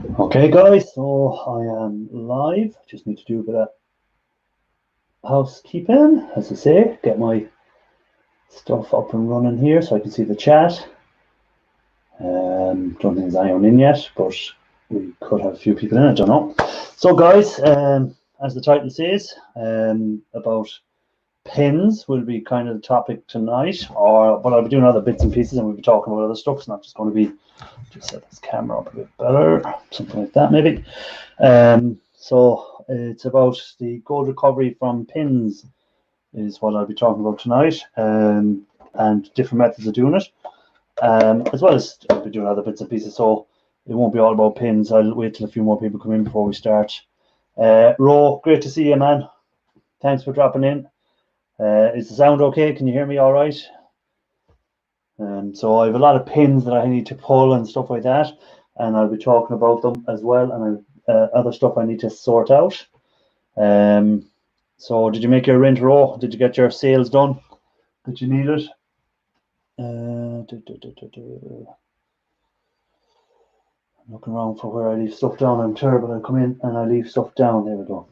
Okay, guys, so I am live. Just need to do a bit of housekeeping, as I say, get my stuff up and running here so I can see the chat. Don't think there's anyone in yet, but we could have a few people in, I don't know. So, guys, as the title says, about pins will be kind of the topic tonight, but I'll be doing other bits and pieces and we'll be talking about other stuff. It's not just going to be just set this camera up a bit better, something like that, maybe. So it's about the gold recovery from pins is what I'll be talking about tonight, and different methods of doing it, as well as I'll be doing other bits and pieces. So it won't be all about pins. I'll wait till a few more people come in before we start. Ro, great to see you, man. Thanks for dropping in. Is the sound okay? Can you hear me all right? So I have a lot of pins that I need to pull and stuff like that, and I'll be talking about them as well, and other stuff I need to sort out. So did you make your rent row? Did you get your sales done that you needed? I'm looking around for where I leave stuff down. I'm terrible. I come in and I leave stuff down. There we go.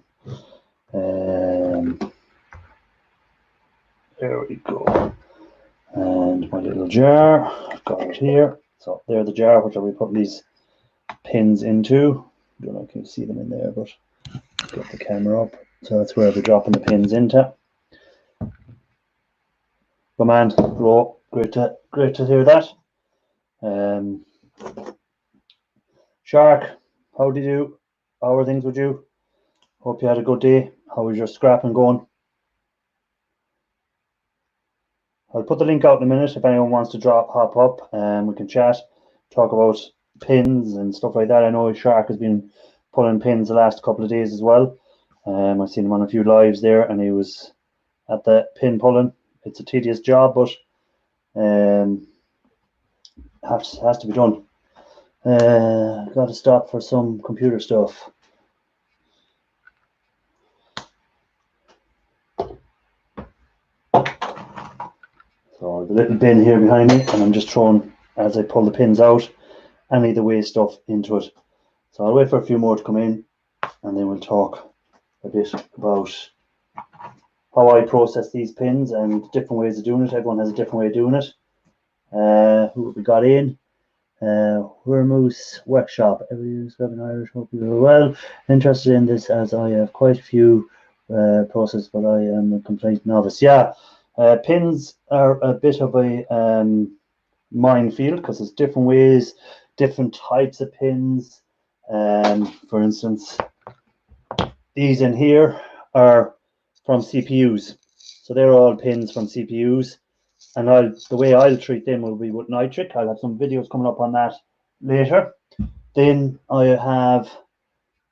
There we go. And my little jar, I've got it here. So there's the jar which I'll be putting these pins into. I don't know if you can see them in there, but get the camera up. So that's where I'll be dropping the pins into. But man, Ro, great to hear that. Shark, how did you? How are things with you? Hope you had a good day. How was your scrapping going? I'll put the link out in a minute if anyone wants to hop up and we can chat, talk about pins and stuff like that. I know Shark has been pulling pins the last couple of days as well. I've seen him on a few lives there and he was at the pin pulling. It's a tedious job, but has to be done. Got to stop for some computer stuff. So the little bin here behind me, and I'm just throwing, as I pull the pins out, any of the waste stuff into it. So I'll wait for a few more to come in, and then we'll talk a bit about how I process these pins and different ways of doing it. Everyone has a different way of doing it. Who have we got in? Moose Workshop. Every Scrubbing Irish. Hope you are well. Interested in this as I have quite a few processes, but I am a complete novice. Yeah, pins are a bit of a minefield because there's different ways, different types of pins. For instance, these in here are from CPUs. So they're all pins from CPUs. And the way I'll treat them will be with nitric. I'll have some videos coming up on that later. Then I have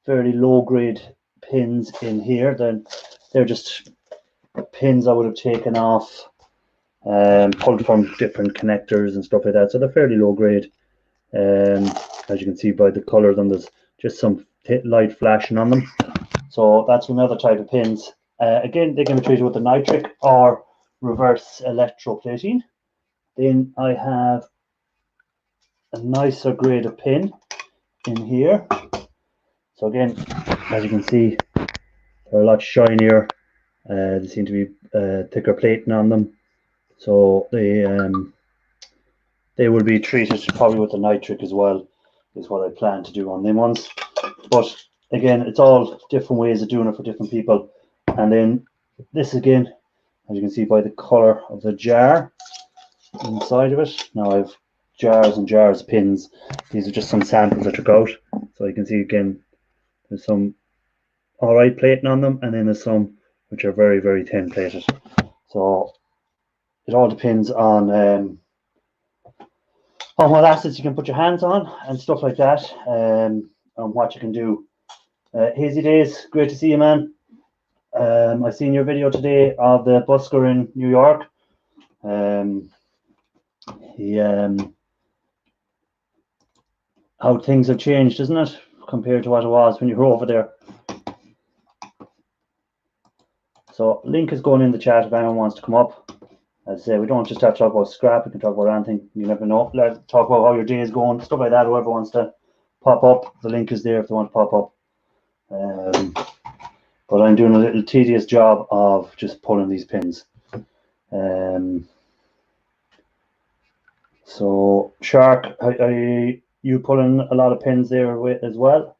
fairly low grade pins in here. Then they're just pins I would have taken off, pulled from different connectors and stuff like that. So they're fairly low grade. As you can see by the color of them, there's just some light flashing on them. So that's another type of pins. Again, they can be treated with the nitric or reverse electroplating. Then I have a nicer grade of pin in here. So again, as you can see, they're a lot shinier. They seem to be thicker plating on them. So they will be treated probably with the nitric as well, is what I plan to do on them ones. But again, it's all different ways of doing it for different people. And then this again, as you can see by the color of the jar inside of it. Now I've jars and jars of pins. These are just some samples I took out. So you can see again, there's some alright plating on them, and then there's some which are very, very thin plated. So it all depends on what acids you can put your hands on and stuff like that, and what you can do. Hazy Days, great to see you, man. I seen your video today of the busker in New York. How things have changed, isn't it, compared to what it was when you were over there. So link is going in the chat if anyone wants to come up. As I say, we don't just have to talk about scrap, we can talk about anything. You never know. Let's talk about how your day is going, stuff like that, whoever wants to pop up. The link is there if they want to pop up. But I'm doing a little tedious job of just pulling these pins. So Shark, are you pulling a lot of pins there as well?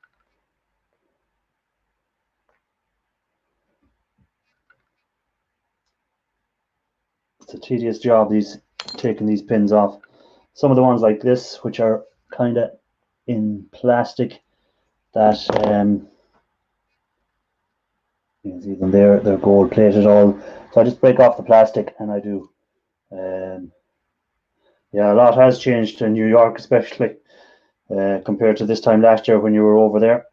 It's a tedious job, taking these pins off. Some of the ones like this, which are kind of in plastic, that you can see them there, they're gold plated all. So I just break off the plastic and I do. Yeah, a lot has changed in New York, especially compared to this time last year when you were over there.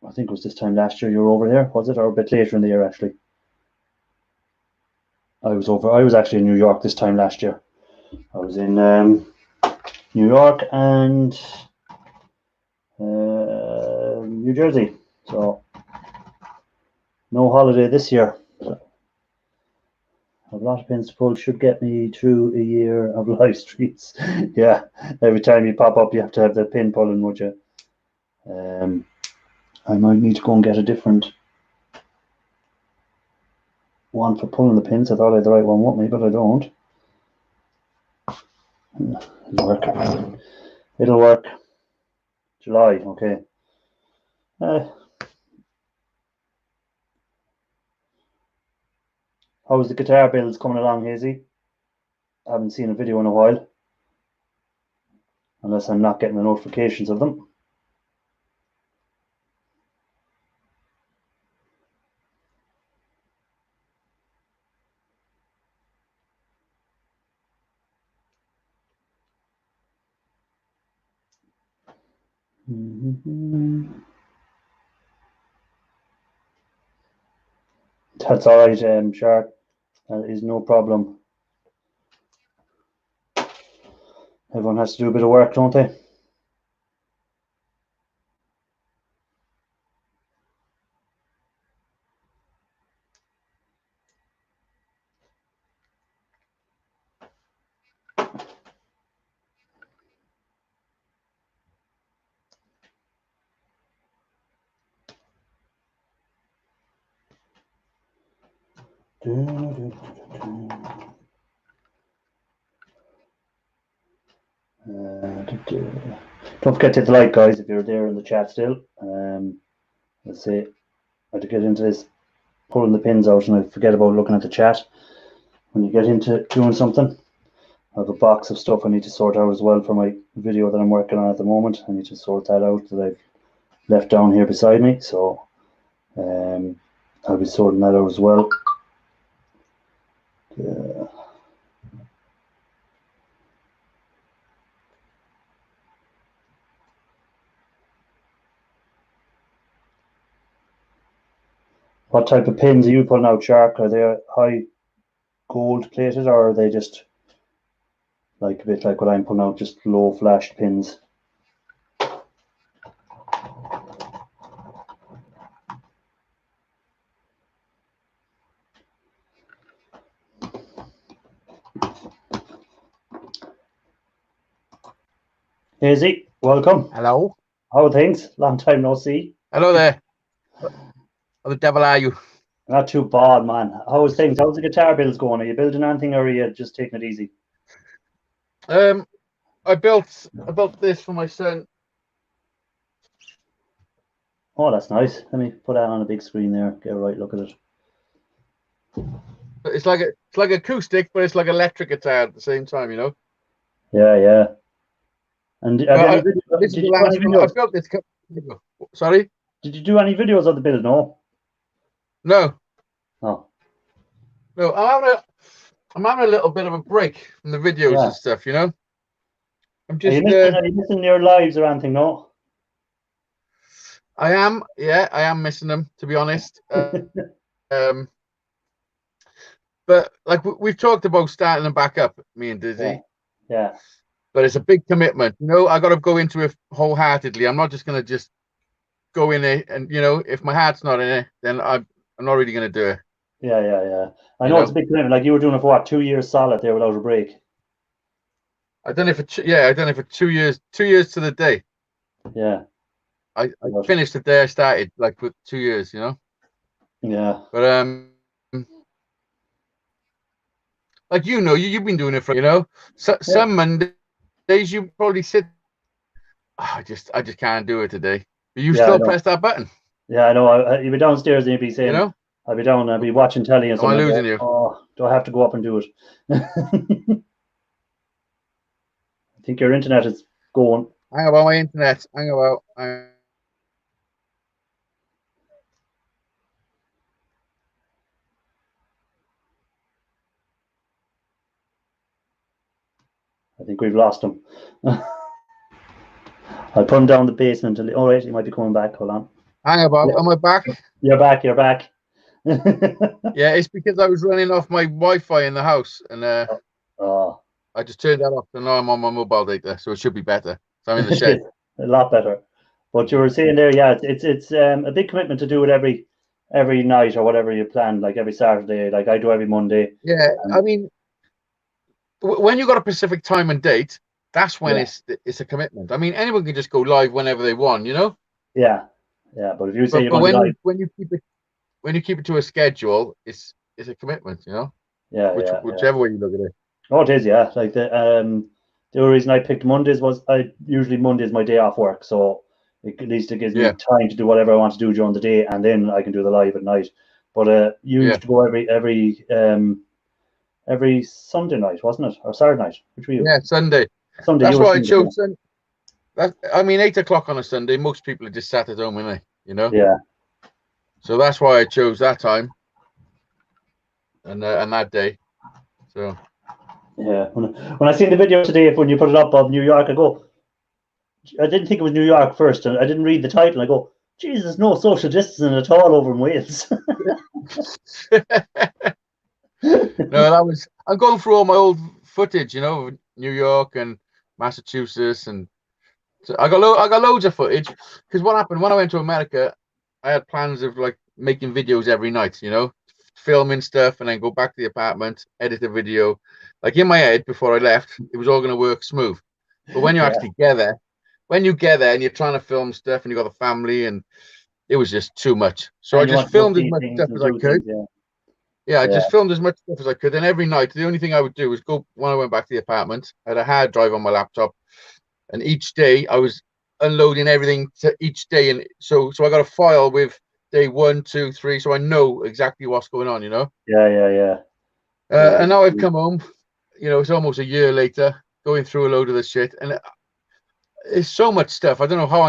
I think it was this time last year you were over there, was it? Or a bit later in the year, actually. I was actually in New York this time last year. I was in New York and New Jersey. So no holiday this year. So a lot of pins to pull should get me through a year of live streams. Yeah, every time you pop up, you have to have the pin pulling, would you? I might need to go and get a different one for pulling the pins. I thought I had the right one with me, but I don't. It'll work. It'll work. July, okay. How's the guitar builds coming along, Hazy? I haven't seen a video in a while. Unless I'm not getting the notifications of them. That's all right, Shark. That is no problem. Everyone has to do a bit of work, don't they? Don't forget to hit the like, guys, if you're there in the chat still. Let's see. I had to get into this pulling the pins out and I forget about looking at the chat. When you get into doing something, I have a box of stuff I need to sort out as well for my video that I'm working on at the moment. I need to sort that out that I've left down here beside me. So I'll be sorting that out as well. What type of pins are you pulling out, Shark? Are they high gold plated or are they just like a bit like what I'm pulling out, just low flashed pins? Hazy, welcome. Hello. How are things? Long time no see. Hello there. How the devil are you? Not too bad, man. How's things? How's the guitar builds going? Are you building anything or are you just taking it easy? I built this for my son. Oh, that's nice. Let me put that on a big screen there. Get a right look at it. It's like acoustic, but it's like electric guitar at the same time, you know. Yeah, yeah. And I built this. Sorry. Did you do any videos of the build? No. No. Oh. No. I'm having a little bit of a break from the videos and stuff, you know. I'm just. Are you missing your lives or anything? No. I am. Yeah, I am missing them, to be honest. But like we've talked about starting them back up, me and Dizzy. Yeah. But it's a big commitment, you know. I got to go into it wholeheartedly. I'm not just going to just go in it, and you know, if my heart's not in it, then I'm not really going to do it. Yeah. I know it's a big commitment. Like you were doing it for what, 2 years solid there without a break. I done it for 2 years. 2 years to the day. Yeah. I finished the day I started, like for 2 years, Yeah. But like you've been doing it for. Some Mondays you probably sit. Oh, I just can't do it today. But you Yeah, I still know. press that button. Yeah, I know. You'd be downstairs and you'd be You saying, know? I'd be down, I'd be watching telly and Am I something. losing you? Oh, do I have to go up and do it? I think your internet is going. Hang about my internet. Hang about. I think we've lost him. I'll put him down the basement. All right, he might be coming back. Hold on. Hang about. Yeah. Am I back? You're back. You're back. Yeah, it's because I was running off my Wi-Fi in the house, and Oh. I just turned that off, and now I'm on my mobile data, so it should be better. So I'm in the shed. A lot better. But you were saying there, yeah, it's a big commitment to do it every night or whatever you plan, like every Saturday, like I do every Monday. Yeah, I mean, when you got a specific time and date, that's when it's a commitment. I mean, anyone can just go live whenever they want, Yeah, yeah. But if you say But you're going to live, when you keep it to a schedule, it's a commitment, yeah, whichever way you look at it. Oh, it is, yeah. Like the only reason I picked Mondays was usually Monday is my day off work, so at least it gives me time to do whatever I want to do during the day, and then I can do the live at night. But you used to go every Sunday night, wasn't it, or Saturday night? Which were you? Yeah, Sunday. Sunday. That's why I chose Sunday. I mean, 8 o'clock on a Sunday. Most people are just sat at home, aren't they? Yeah. So that's why I chose that time and that day. So. Yeah. When I seen the video today, when you put it up of New York, I didn't think it was New York first, and I didn't read the title. I go, Jesus, no social distancing at all over in Wales. No, I'm going through all my old footage, of New York and Massachusetts, and so I got loads of footage. Because what happened when I went to America, I had plans of like making videos every night, filming stuff, and then go back to the apartment, edit a video. Like in my head before I left, it was all going to work smooth. But when you actually get there, and you're trying to film stuff, and you got the family, and it was just too much. So I just filmed as much stuff as I could. I just filmed as much stuff as I could. And every night, the only thing I would do was go, when I went back to the apartment, I had a hard drive on my laptop. And each day I was unloading everything to each day. And so I got a file with day 1, 2, 3. So I know exactly what's going on, Yeah. And now I've come home, it's almost a year later, going through a load of this shit. And it's so much stuff. I don't know how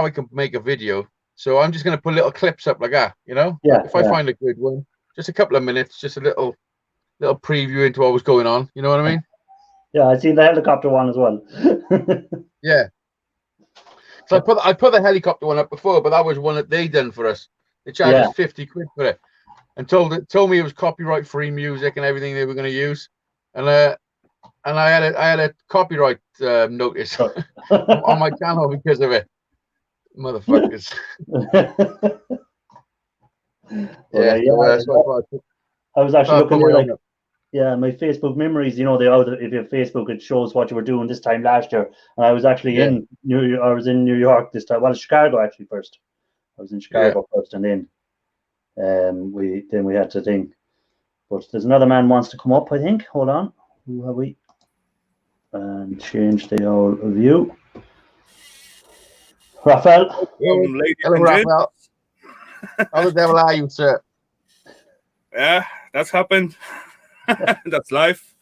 I can make a video. So I'm just going to put little clips up like that, Yeah. If I find a good one. Just a couple of minutes, just a little preview into what was going on. You know what I mean? Yeah, I seen the helicopter one as well. Yeah. So I put the helicopter one up before, but that was one that they done for us. They charged us 50 quid for it, and told me it was copyright free music and everything they were going to use, and I had a copyright notice on my channel because of it, motherfuckers. I was actually looking at my Facebook memories. If you have Facebook, it shows what you were doing this time last year. And I was actually in New York this time. Well, Chicago actually first. I was in Chicago first, and then we had to think. But there's another man wants to come up, I think. Hold on. Who have we? And change the old view. Raphael. Hello, Raphael. How the devil are you, sir? Yeah, that's happened. That's life.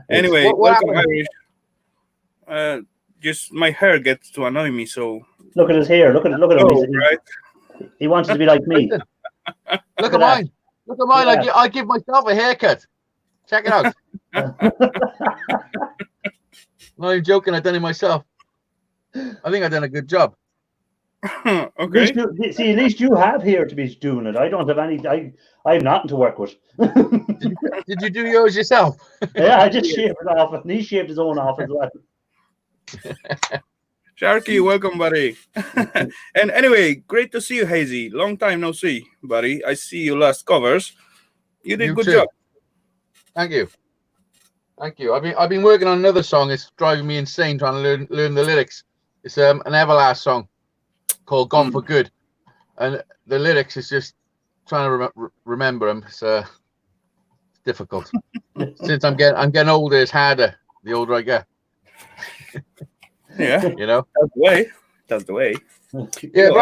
Anyway, welcome, Irish. Just my hair gets to annoy me, so look at his hair. Look at him. Right? He wants to be like me. Look at mine. Look at mine. Yeah. I give myself a haircut. Check it out. Not even joking. I've done it myself. I think I've done a good job. Okay. At least you have hair to be doing it. I don't have any. I have nothing to work with. Did you do yours yourself? Yeah, I just shaved it off, and he shaved his own off as well. Sharky, welcome, buddy. And anyway, great to see you, Hazy. Long time no see, buddy. I see you last covers. You did a good job. Thank you. I've been working on another song. It's driving me insane trying to learn the lyrics. It's an Everlast song called "Gone for Good," and the lyrics is just trying to remember them. It's difficult. Since I'm getting older, it's harder. The older I get. Yeah, you know. That's the way. That's the way. Yeah, but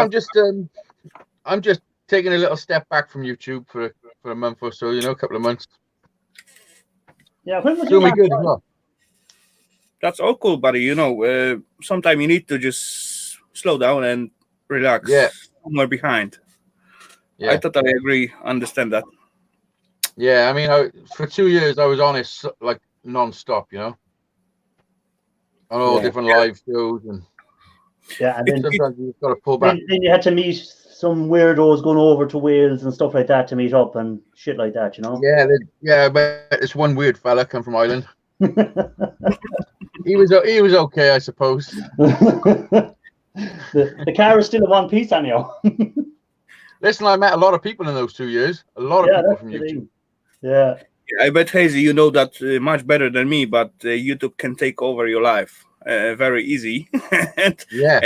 I'm just taking a little step back from YouTube for a month or so. You know, a couple of months. Yeah, when was doing me good as well. That's all cool, buddy. You know, sometimes you need to just slow down and relax. Yeah. Somewhere behind. Yeah. I totally agree. Understand that. Yeah, I mean, for 2 years I was on it like non-stop, you know, on all different live shows, and and then sometimes you've got to pull back. Then you had to meet some weirdos going over to Wales and stuff like that to meet up and shit like that, you know. Yeah, but this one weird fella come from Ireland. he was okay, I suppose. The car is still in one piece, anyhow. Listen, I met a lot of people in those 2 years. A lot of people from YouTube. Yeah. I bet, Hazy, you know that much better than me, but YouTube can take over your life very easy. and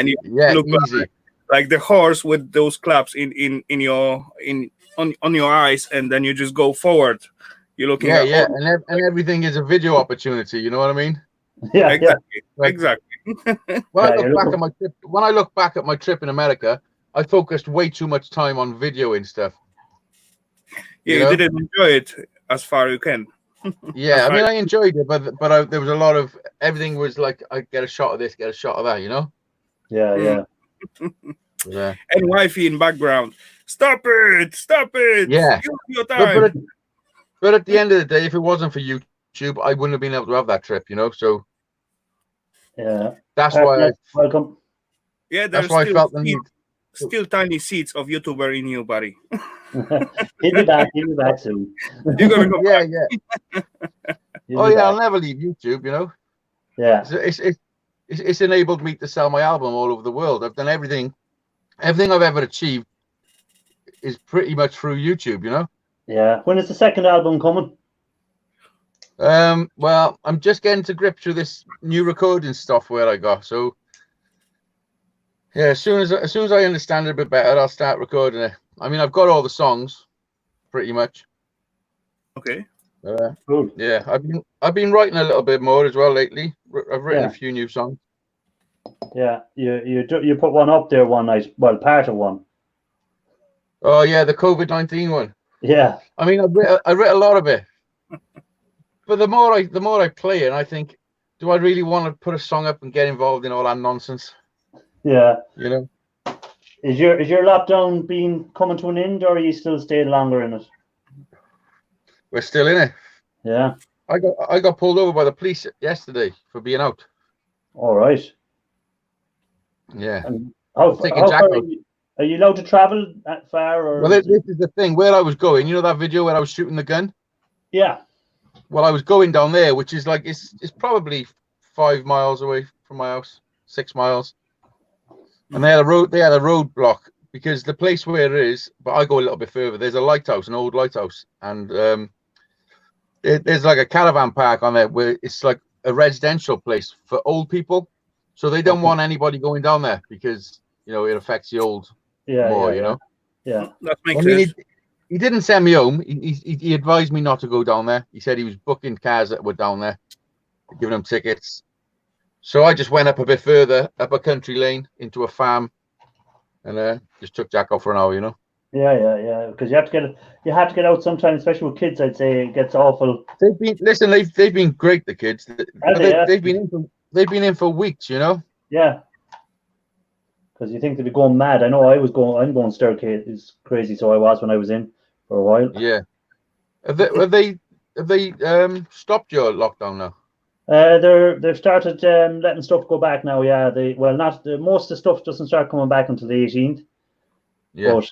you look easy. Like the horse with those claps on your eyes, and then you just go forward. You're looking and everything is a video opportunity. You know what I mean? Yeah, exactly. Like, exactly. When I look back at my trip in America, I focused way too much time on videoing stuff. Yeah, you didn't enjoy it as far as you can. Yeah, I mean, I enjoyed it, but there was a lot of everything was like, I get a shot of this, get a shot of that, you know? Yeah. Yeah. And wifey in background. Stop it! Yeah. Use your time. But at the end of the day, if it wasn't for YouTube, I wouldn't have been able to have that trip, you know? So yeah, that's why welcome. Yeah, that's why I felt the need. Still tiny seeds of YouTuber in you, buddy. He'll be back soon. You're gonna go back. I'll never leave YouTube, you know. Yeah. It's enabled me to sell my album all over the world. I've done everything I've ever achieved is pretty much through YouTube, you know. Yeah. When is the second album coming? Well, I'm just getting to grips with this new recording software I got. So yeah, as soon as I understand it a bit better, I'll start recording it. I mean, I've got all the songs, pretty much. Okay. Cool. Yeah, I've been writing a little bit more as well lately. I've written a few new songs. Yeah, you put one up there one night. Well, part of one. Oh yeah, the COVID-19 one. Yeah. I mean, I wrote a lot of it, but the more I play it, I think, do I really want to put a song up and get involved in all that nonsense? Yeah. You know. Is your lockdown coming to an end, or are you still staying longer in it? We're still in it. Yeah. I got pulled over by the police yesterday for being out. All right. Yeah. How far are you allowed to travel that far? Or well, this is the thing. Where I was going, you know that video where I was shooting the gun? Yeah. Well, I was going down there, which is like it's probably 5 miles away from my house, 6 miles. And they had a roadblock because the place where it is, but I go a little bit further. There's a lighthouse, an old lighthouse, and there's like a caravan park on there where it's like a residential place for old people. So they don't want anybody going down there because, you know, it affects the old more, you know? Yeah. That makes sense. He didn't send me home. He advised me not to go down there. He said he was booking cars that were down there, giving them tickets. So I just went up a bit further, up a country lane into a farm, and just took Jack off for an hour, you know? Yeah. Because you have to get out sometimes, especially with kids. I'd say it gets awful. They've been great, the kids. They've been in for weeks, you know. Yeah. Because you think they'd be going mad. I know I'm going staircase crazy, so I was when I was in for a while. Yeah. Have they stopped your lockdown now? They've started letting stuff go back now. Yeah. Most of the stuff doesn't start coming back until the 18th. Yeah. But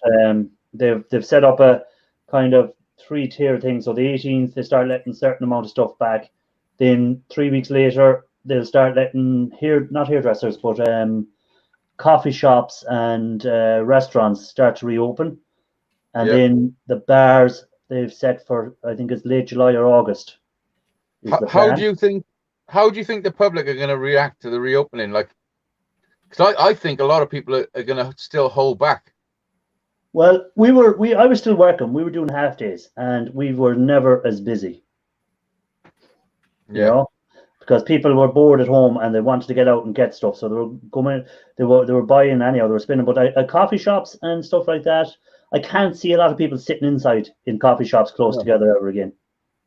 they've set up a kind of 3-tier thing. So the 18th they start letting a certain amount of stuff back. Then 3 weeks later they'll start letting not hairdressers, but coffee shops and restaurants start to reopen. And then the bars they've set for, I think it's late July or August. How do you think the public are going to react to the reopening? Like, Because I think a lot of people are going to still hold back. Well, I was still working. We were doing half days, and we were never as busy. You know, because people were bored at home and they wanted to get out and get stuff, so they were going. They were buying anyhow. They were spending. But at coffee shops and stuff like that, I can't see a lot of people sitting inside in coffee shops close together ever again.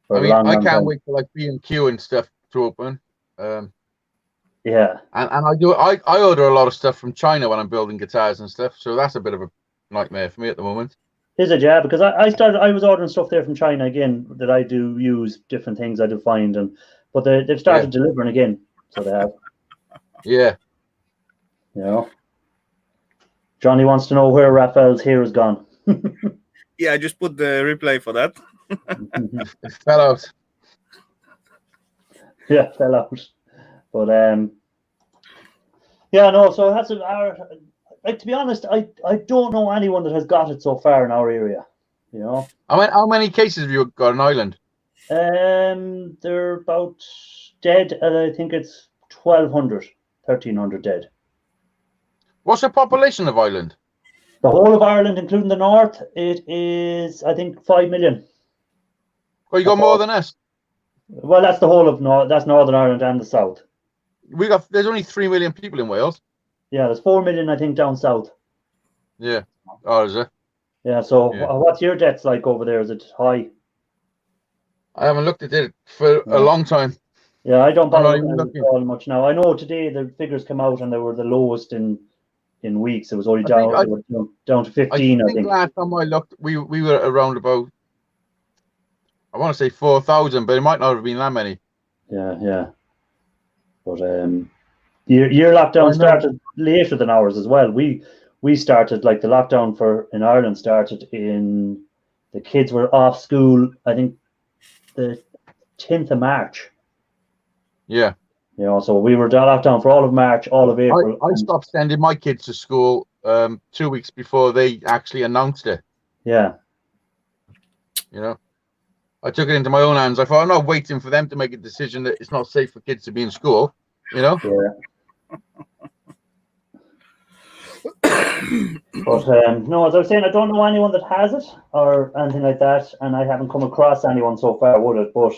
I mean, I can't wait for like B&Q and stuff to open. Yeah, and I order a lot of stuff from China when I'm building guitars and stuff, so that's a bit of a nightmare for me at the moment. Is it? Yeah, because I was ordering stuff there from China again that I do use different things I do find, but they've started delivering again, so they have. Yeah. You know, Johnny wants to know where Raphael's hair has gone. Yeah, I just put the replay for that. It fell out. Yeah, fell out. But yeah, no. So that's like, to be honest, I don't know anyone that has got it so far in our area. You know. How many cases have you got in Ireland? They're about dead. I think it's 1,300 dead. What's the population of Ireland? The whole of Ireland, including the north, it is, I think, 5 million. Well, you got more than us. Well, that's the whole of that's Northern Ireland and the south. There's only 3 million people in Wales. Yeah, there's 4 million, I think, down south. Yeah. Oh, is it? Yeah. So, what's your deaths like over there? Is it high? I haven't looked at it for a long time. Yeah, I don't bother looking all much now. I know today the figures come out and they were the lowest in weeks. It was only down to 15. I think last time I looked, we were around about, I want to say 4,000, but it might not have been that many. Yeah. But your lockdown started later than ours as well. We started, like, the lockdown in Ireland started the kids were off school, I think, the 10th of March. Yeah. You know, so we were locked down for all of March, all of April. I stopped sending my kids to school 2 weeks before they actually announced it. Yeah. You know, I took it into my own hands. I thought, I'm not waiting for them to make a decision that it's not safe for kids to be in school. You know. Yeah. But no, as I was saying, I don't know anyone that has it or anything like that, and I haven't come across anyone so far with it. But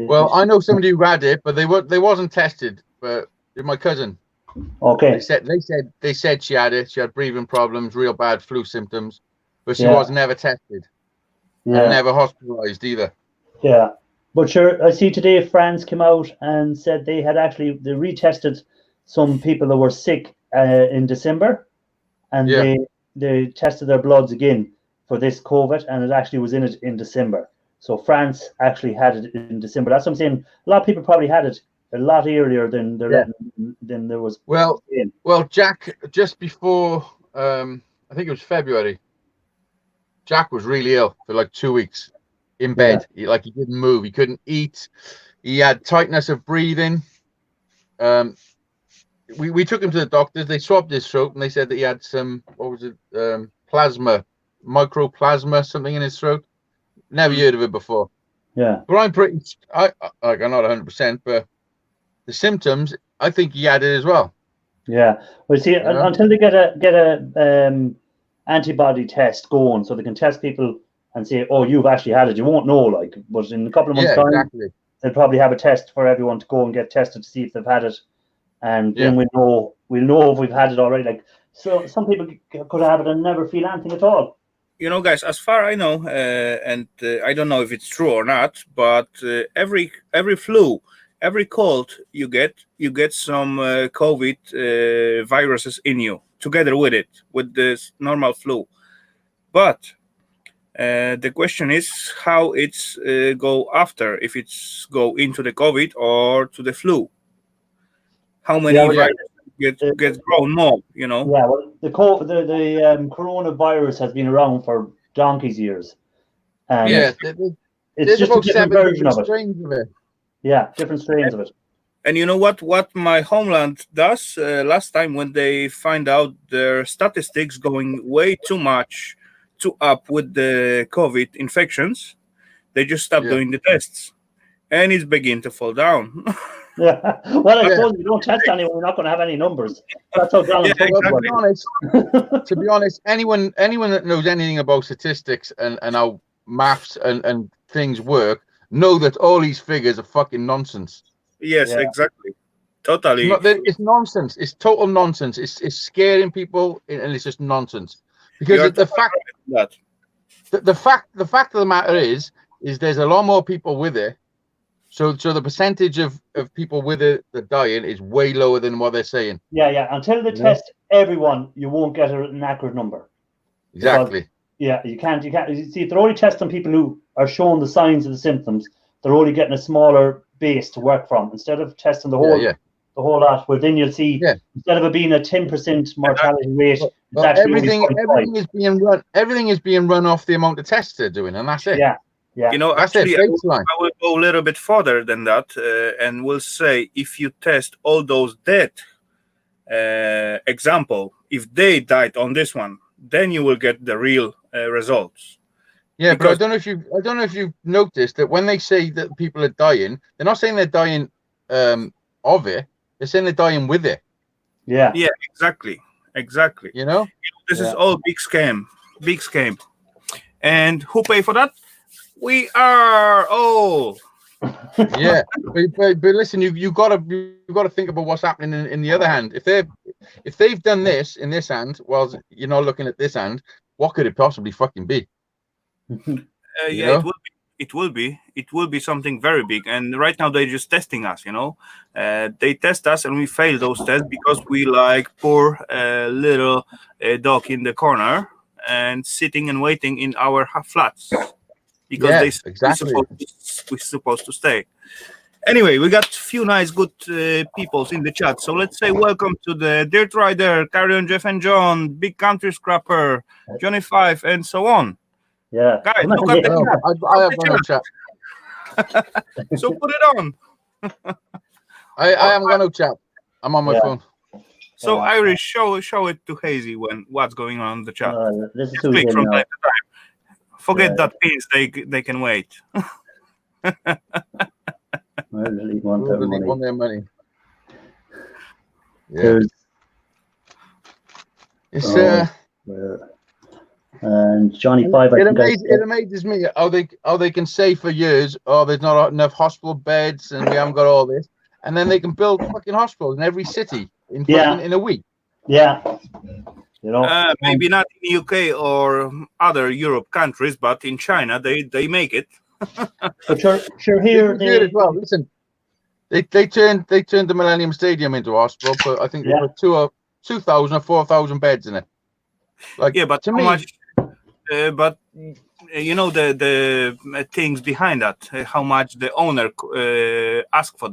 well, I know somebody who had it, but they wasn't tested. But my cousin. Okay. They said she had it. She had breathing problems, real bad flu symptoms, but she was never tested. Yeah. And never hospitalized either. Yeah, but sure, I see today France came out and said they retested some people that were sick in December, and they tested their bloods again for this COVID, and it actually was in it in December. So France actually had it in December. That's what I'm saying. A lot of people probably had it a lot earlier than there was. Well, Jack, just before I think it was February, Jack was really ill for like 2 weeks in bed. He didn't move. He couldn't eat. He had tightness of breathing. We took him to the doctors. They swabbed his throat and they said that he had some, what was it, mycoplasma, something in his throat. Never heard of it before. Yeah. But I'm not 100%, but the symptoms, I think he had it as well. Yeah. Well, see, until they get a antibody test going, so they can test people and say, oh, you've actually had it. You won't know, but in a couple of months' time, they'll probably have a test for everyone to go and get tested to see if they've had it. And then we'll know if we've had it already. So some people could have it and never feel anything at all. You know, guys, as far I know, and I don't know if it's true or not, but every flu, every cold you get some COVID viruses in you together with it, with this normal flu. But the question is how it's go after, if it's go into the COVID or to the flu. How many viruses get grown more, you know? Yeah, well, the coronavirus has been around for donkey's years. And it's just a different version of it. Yeah, different strains of it. And you know what my homeland does last time when they find out their statistics going way too much up with the COVID infections, they just stop doing the tests, and it's begin to fall down. Yeah. Well, I Yeah. suppose if you don't test anyone, you're not going to have any numbers. That's how Donald Yeah, Trump Well, works. to be honest, anyone that knows anything about statistics and how maths and things work know that all these figures are fucking nonsense. yes, Yeah. exactly. It's Totally. not that it's nonsense. It's total nonsense. It's scaring people and it's just nonsense. Because You're the totally right with that. the fact of the matter is there's a lot more people with it. So the percentage of people with it that dying is way lower than what they're saying. Yeah. Until they Yeah. test everyone, you won't get an accurate number. Exactly. Yeah, you can't. You see, if they're only testing people who are showing the signs of the symptoms, they're only getting a smaller base to work from instead of testing the whole Yeah. the whole lot. Where then you'll see Yeah. instead of it being a 10% mortality rate, it's Well, actually only everything is being run off the amount of tests they're doing, and that's it. Yeah. You know, That's actually, it. Baseline. I will go a little bit further than that, and will say if you test all those dead, example, if they died on this one, then you will get the real results. Yeah, but I Because- don't know if you've noticed that when they say that people are dying, they're not saying they're dying of it. They're saying they're dying with it. Yeah. Yeah, exactly. You know. This is Yeah. all big scam, and who pay for that? We are all. Yeah, but listen, you got to think about what's happening in the other hand. If they've done this in this hand, while you're not looking at this hand, what could it possibly fucking be? Yeah, know? it will be something very big. And right now they're just testing us. You know, they test us, and we fail those tests because we like poor little dog in the corner and sitting and waiting in our flats because Yeah, they exactly. we're supposed to stay. Anyway, we got a few nice, good peoples in the chat. So let's say welcome to the Dirt Rider, Carry On Jeff and John, Big Country Scrapper, Johnny Five, and so on. Yeah. Guys, look at the No, I have no chat. So put it on. I haven't got no chat. I'm on my Yeah. phone. So Yeah. Irish, show it to Hazy when what's going on in the chat. This is Just who's click in from now. time to time. Forget Yeah. that pins, they can wait. I really want Who their really money. want their money? Yeah, There's it's and Johnny Five. it amazes me how they can say for years, oh, there's not enough hospital beds and we haven't got all this, and then they can build fucking hospitals in every city in fucking in a week. Yeah. You know. Maybe not in UK or other Europe countries, but in China they make it. But sure They here do it as well. Listen, they turned the Millennium Stadium into a hospital, but I think they put 2,000 or 4,000 beds in it. Like, Yeah, but to how me, much? But you know the things behind that. How much the owner ask for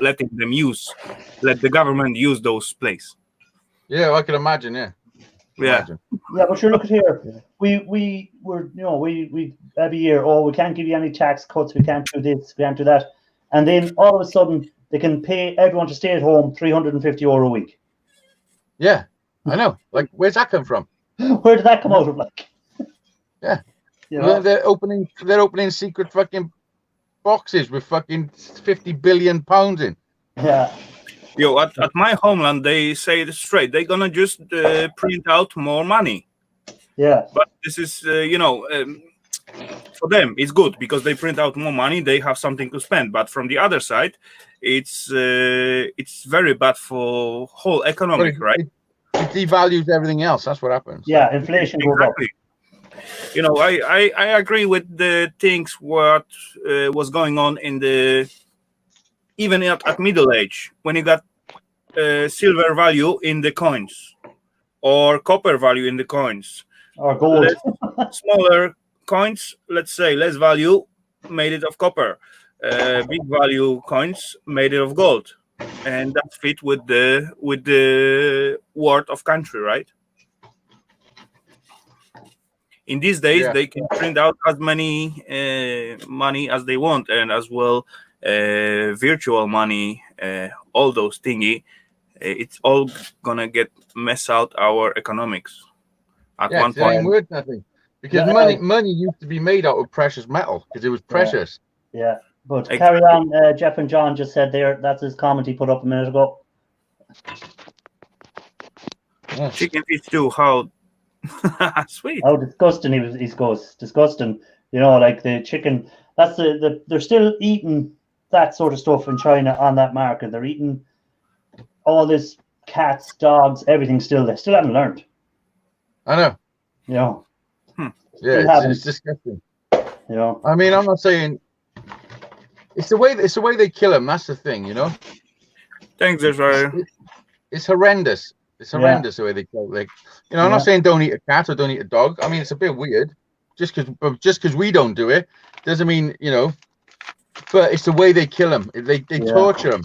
letting them let the government use those places. yeah, I can imagine. Yeah, Imagine. Yeah, but sure, look at here. We were, you know, we every year, oh, we can't give you any tax cuts, we can't do this, we can't do that, and then all of a sudden they can pay everyone to stay at home €350 a week. Yeah, I know. Like, where's that come from? Where did that come out of? Like, Yeah. you know? They're opening secret fucking boxes with fucking £50 billion in. Yeah. Yo, at my homeland, they say it straight. They're gonna just print out more money. Yeah. But this is, for them, it's good because they print out more money. They have something to spend. But from the other side, it's very bad for whole economic, right? It devalues everything else. That's what happens. Yeah, inflation goes up. Exactly. You know, I agree with the things what was going on in even at middle age when you got silver value in the coins or copper value in the coins Or gold. smaller coins, let's say less value, made it of copper, big value coins made it of gold, and that fit with the worth of country, right? In these days, Yeah. they can print out as many money as they want, and as well virtual money, all those thingy. It's all gonna get mess out our economics at one It's not even point. worth nothing. Because Yeah. money used to be made out of precious metal because it was precious. Yeah. But carry on. Jeff and John just said there. That's his comment he put up a minute ago. Yeah. Chicken fish stew. How sweet. How disgusting he goes. Disgusting. You know, like the chicken. That's they're still eating that sort of stuff in China on that market. They're eating all this cats, dogs, everything still. They still haven't learned. I know. You know. Yeah, it's disgusting. You know. I mean, I'm not saying it's the way they kill them. That's the thing, you know. Thanks, Israel. It's horrendous. It's horrendous the way they kill. Like, you know, I'm not saying don't eat a cat or don't eat a dog. I mean, it's a bit weird. Just because we don't do it doesn't mean, you know. But it's the way they kill them. They torture them.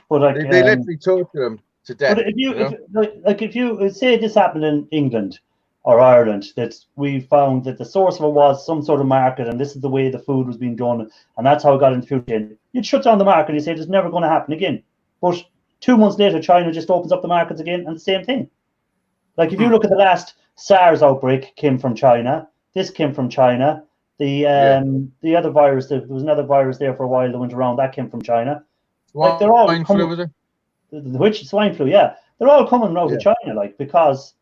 But like, they literally torture them to death. But if you say this happened in England or Ireland, that we found that the source of it was some sort of market, and this is the way the food was being done, and that's how it got into food chain, you'd shut down the market and you say it's never going to happen again. But 2 months later, China just opens up the markets again, and the same thing. Like if you look at the last SARS outbreak, came from China. This came from China. The other virus, there was another virus there for a while that went around. That came from China. Like they're all swine flu, was it? Which swine flu? Yeah, they're all coming out of China, like because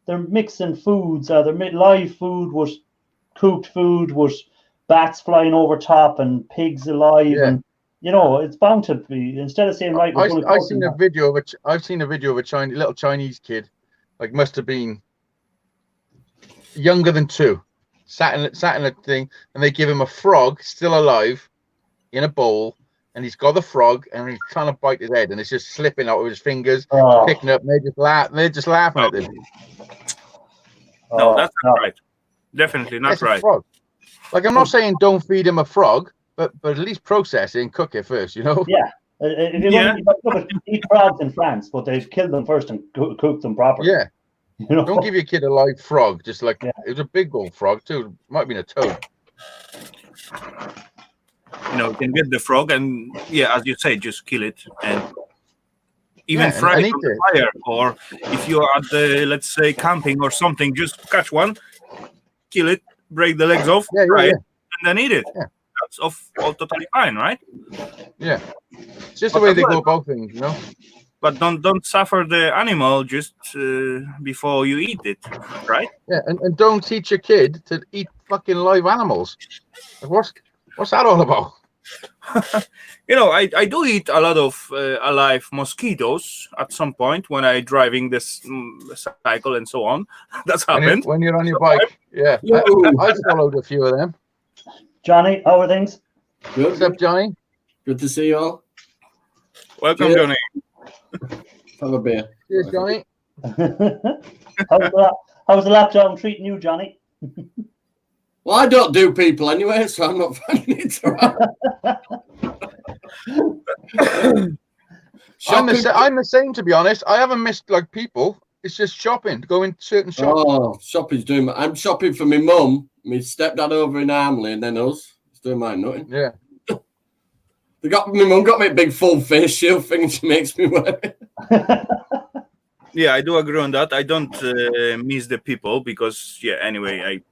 they're mixing foods. They're live food with cooked food with bats flying over top and pigs alive, and you know it's bound to be. Instead of saying right, I've seen a video of a little Chinese kid, like must have been younger than 2, sat in a thing, and they give him a frog still alive in a bowl, and he's got the frog, and he's trying to bite his head, and it's just slipping out of his fingers, picking up, and they're just laughing at him. No, that's not right. Definitely not right. Frog. Like I'm not saying don't feed him a frog, but at least process it and cook it first, you know? Yeah. Eat frogs in France, but they've killed them first and cooked them properly. Yeah. You know? Don't give your kid a live frog, just like it was a big old frog too. Might have been a toad. You know, you can get the frog and as you say, just kill it and even fry it on the fire. Or if you are at the, let's say, camping or something, just catch one, kill it, break the legs off, fry it, and then eat it. Yeah. That's all totally fine, right? Yeah. It's just the way they go about things, you know. But don't suffer the animal just before you eat it, right? Yeah, and don't teach your kid to eat fucking live animals. Like, what's that all about? You know, I do eat a lot of alive mosquitoes at some point when I driving this cycle and so on. That's happened. When you're on your bike, yeah. I followed a few of them. Johnny, how are things? Good. What's up, Johnny? Good to see you all. Welcome, Johnny. Have a beer. Cheers, Johnny. How's the lockdown treating you, Johnny? Well, I don't do people anyway, so I'm not finding it I'm the same, to be honest. I haven't missed like people. It's just shopping, going to certain shops. Oh, shopping's doing. I'm shopping for my mum, my stepdad over in Armley, and then us. It's doing mine nothing. Yeah. My mum got me a big full face shield thing, and she makes me wear it. Yeah, I do agree on that. I don't miss the people because, anyway,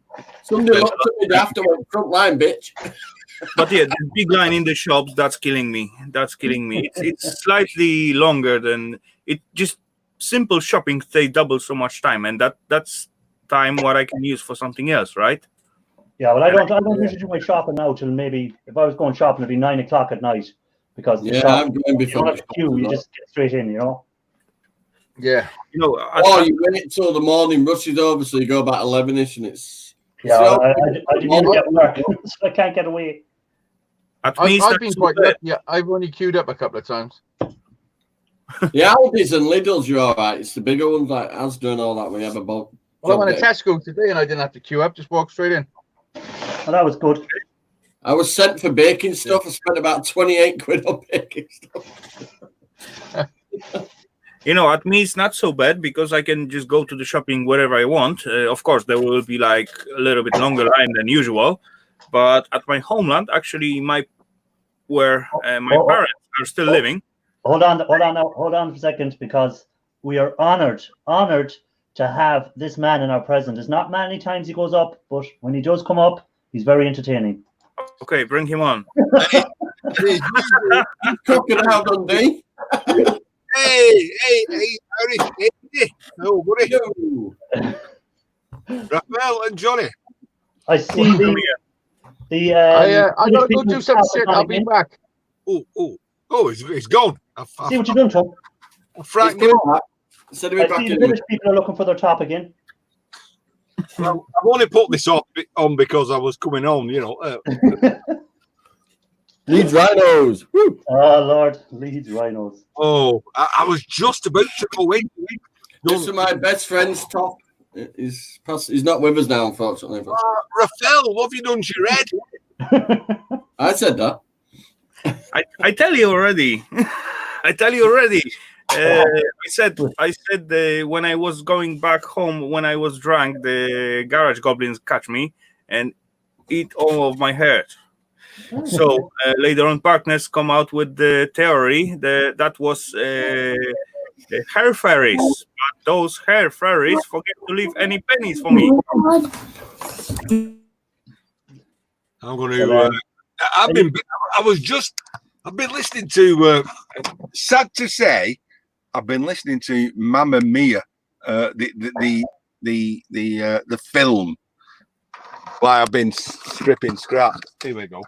Somebody looked at me after went front line, bitch. But the big line in the shops, that's killing me. It's slightly longer than it. Just simple shopping takes double so much time, and that's time what I can use for something else, right? Yeah, well, I don't usually do my shopping now till maybe if I was going shopping, it'd be 9 o'clock at night because I'm going before. You don't have to queue, you just get straight in, you know. Yeah, you know. You wait till the morning rushes over, so you go about 11ish, and it's. Yeah, I didn't get work, so I can't get away. I've been quite lucky. Yeah, I've only queued up a couple of times. Yeah, Aldi's and Lidl's, you're all right. It's the bigger ones like Asda and all that. We have about. Well, I went to Tesco today, and I didn't have to queue up. Just walk straight in. Well, that was good. I was sent for baking stuff. I spent about 28 quid on baking stuff. You know, at me it's not so bad because I can just go to the shopping wherever I want. Of course, there will be like a little bit longer line than usual, but at my homeland, actually, my parents are still living. Hold on for a second, because we are honored to have this man in our presence. It's not many times he goes up, but when he does come up, he's very entertaining. Okay, bring him on. He's cooking out, Dundee. Hey, Harry. Oh, buddy. Yo. Raphael and Johnny. I see the I gotta go do some shit. I'll be back. Oh, he's gone. See what you're doing, Tom? I He's frightened him. coming back. Said he'll I be back see the in. British people are looking for their top again. Well, I've only put this on because I was coming on, you know. Leeds Rhinos. Woo. Oh, Lord. Leeds Rhinos. Oh, I was just about to go in. This is my best friend's top. He's not with us now, unfortunately. Raphael, what have you done to your head? I said that. I tell you already. I tell you already. I said when I was going back home when I was drunk, the garage goblins catch me and eat all of my hair. So later on, partners come out with the theory that was the hair fairies. But those hair fairies forget to leave any pennies for me. I'm going to. I've been listening to. Sad to say, I've been listening to Mamma Mia, the film. Like I've been stripping scrap. Here we go.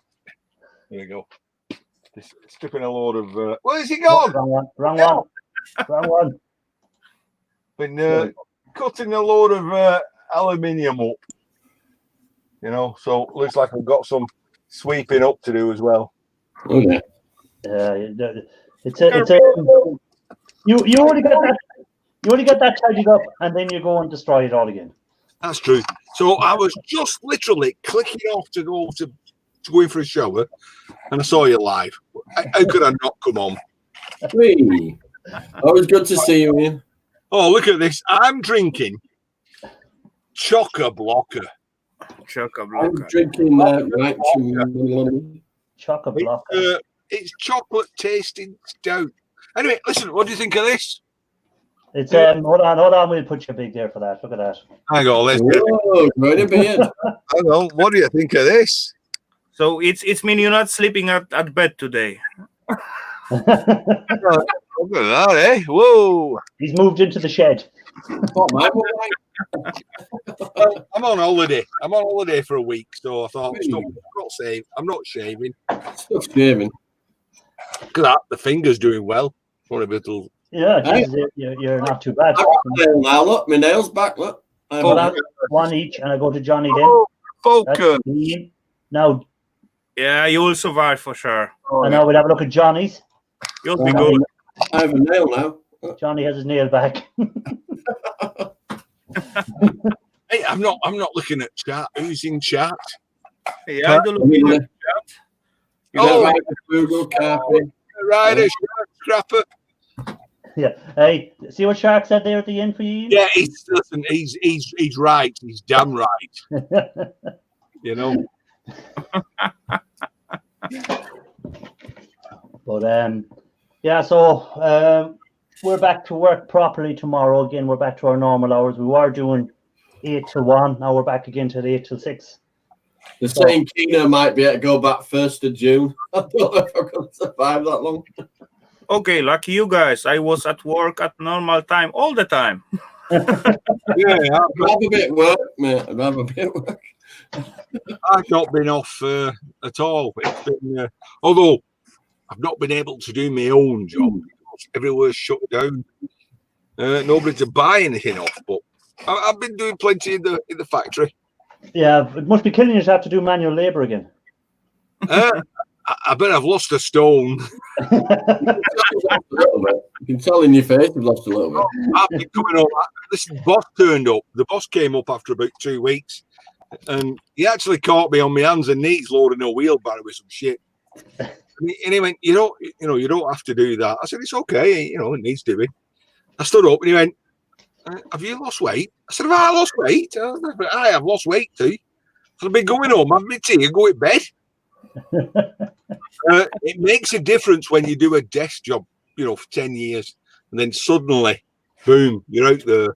Just stripping a load of. Where's he gone? Wrong one. Been cutting a load of aluminium up. You know, so looks like I've got some sweeping up to do as well. Okay. You only get that tidied up, and then you go and destroy it all again. That's true. So I was just literally clicking off to go in for a shower, and I saw you live. How could I not come on? Hey. Always good to see you, Ian. Oh, look at this! I'm drinking Choco-Blocker. I'm drinking right Choco-Blocker. It's chocolate tasting stout. Anyway, listen. What do you think of this? It's hold on. We'll put you big there for that. Look at that. Hang on, let's. Whoa, quite a beard. Hang on. What do you think of this? So it's mean you're not sleeping at bed today. Look at that, eh? Whoa! He's moved into the shed. What, mine was like? I'm on holiday. I'm on holiday for a week, so I thought, I'm not shaving. Stuff shaving. Look at that. The finger's doing well. For a little. Yeah, Jesus, you're not too bad. Now look, my nails back. Look, One each, and I go to Johnny then. Oh, focus. Now. Yeah, you will survive for sure. And now we'll have a look at Johnny's. You'll be good. I have a nail now. Johnny has his nail back. Hey, I'm not looking at chat. Who's in chat? Yeah, I do look in the chat. Oh, Google Carpet. Rider, Scrapper. Yeah. Hey, see what Shark said there at the end for you? Yeah, he's right. He's damn right. You know. But yeah, so we're back to work properly tomorrow. Again, we're back to our normal hours. We were doing 8 to 1. Now we're back again to the 8 till 6. They're saying Keena might be able to go back 1st of June. I don't know if I'm going to survive that long. Okay, lucky you guys. I was at work at normal time all the time. Yeah, I'd have a bit of work, mate. I'd have a bit of work. I've not been off at all. It's been, although I've not been able to do my own job. Everywhere's shut down. Nobody to buy anything off, but I've been doing plenty in the factory. Yeah, it must be killing you to have to do manual labour again. I bet I've lost a stone. You can tell in your face you've lost a little bit. I've been coming up. This boss turned up. The boss came up after about 2 weeks, and he actually caught me on my hands and knees loading a wheelbarrow with some shit. And he went, you don't have to do that. I said, it's okay. It needs doing. I stood up and he went, have you lost weight? I said, have I lost weight? I have lost weight too. So I've been going home, having my tea and go to bed. It makes a difference when you do a desk job, for 10 years, and then suddenly, boom, you're out there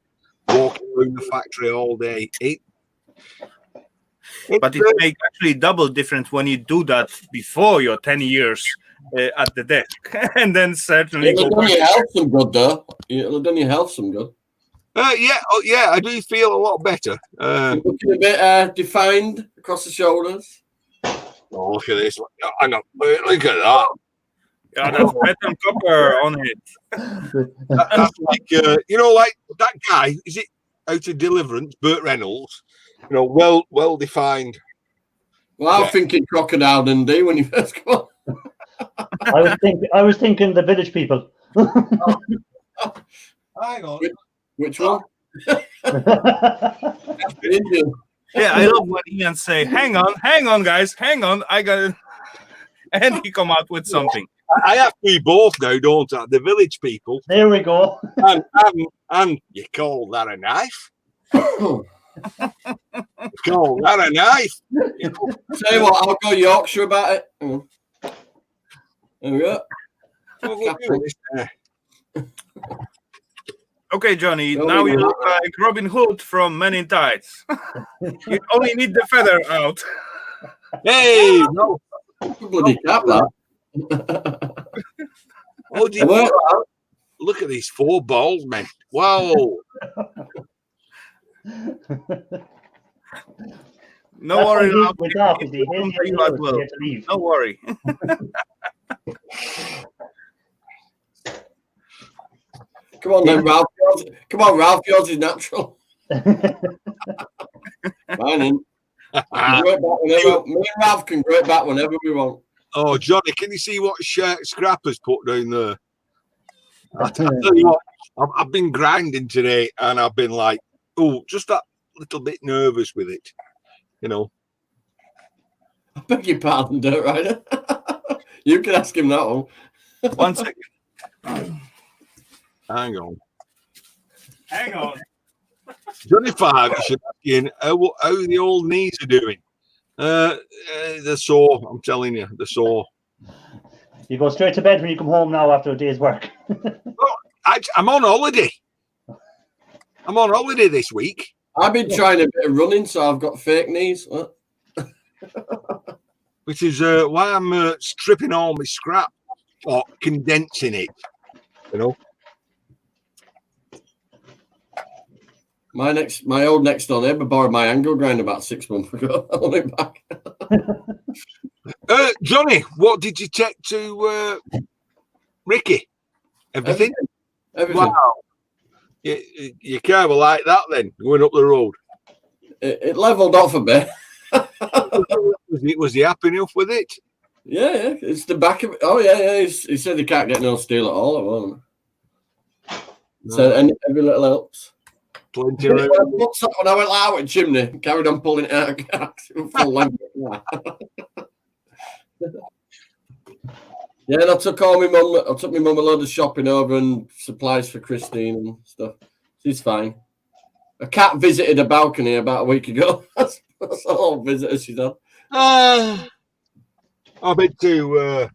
walking around the factory all day. But it makes actually double difference when you do that before your 10 years at the desk, and then certainly It'll go have done back. your health some good, though. It'll have done your health some good. Yeah, I do feel a lot better. You're looking a bit defined across the shoulders. Oh, look at this. Hang on. Look at that. Yeah, that's Beton Copper on it. That's like, like that guy, is it Out of Deliverance, Burt Reynolds? Well defined. Well, I was thinking Crocodile Dundee when you first come on. I was thinking the Village People. Hang on. Which one? Yeah, I love when Ian say, hang on, guys, hang on, I got it. And he come out with something. I have to be both now, don't I? The Village People. There we go. And you call that a knife? You call that a knife? Tell you what, I'll go Yorkshire about it. There we go. Okay, Johnny, now you look like Robin Hood from Men in Tights. You only need the feather out. Hey, no. Bloody cap, that. Oh, look at these 4 balls, man. Wow. No worry. No worry. Come on then, Ralph. Come on, Ralph. Yours is natural. Mine ain't. Me and Ralph can grow it back whenever we want. Oh, Johnny, can you see what Scrapper's put down there? I tell you what, I've been grinding today, and I've been like, just that little bit nervous with it, I beg your pardon, Dirt Rider. You can ask him that one. 1 second. Hang on. Johnny Five, you should ask him how the old knees are doing. They're sore, I'm telling you, they're sore. You go straight to bed when you come home now after a day's work. Well, I'm on holiday. I'm on holiday this week. I've been trying a bit of running, so I've got fake knees. What? Which is why I'm stripping all my scrap or condensing it, you know. My old next door neighbour borrowed my angle grinder about 6 months ago. I want it back. Johnny, what did you take to Ricky? Everything? Everything. Wow. You kind of like that then, going up the road. It levelled off a bit. Was he happy enough with it? Yeah. It's the back of it. Oh, yeah. He said he can't get no steel at all at one. No. So every little helps. Plenty of What's that when I went out with chimney? Carried on pulling it out. Full length. Yeah, and I took my mum a load of shopping over and supplies for Christine and stuff. She's fine. A cat visited a balcony about a week ago. That's all visitors she's had. I've been to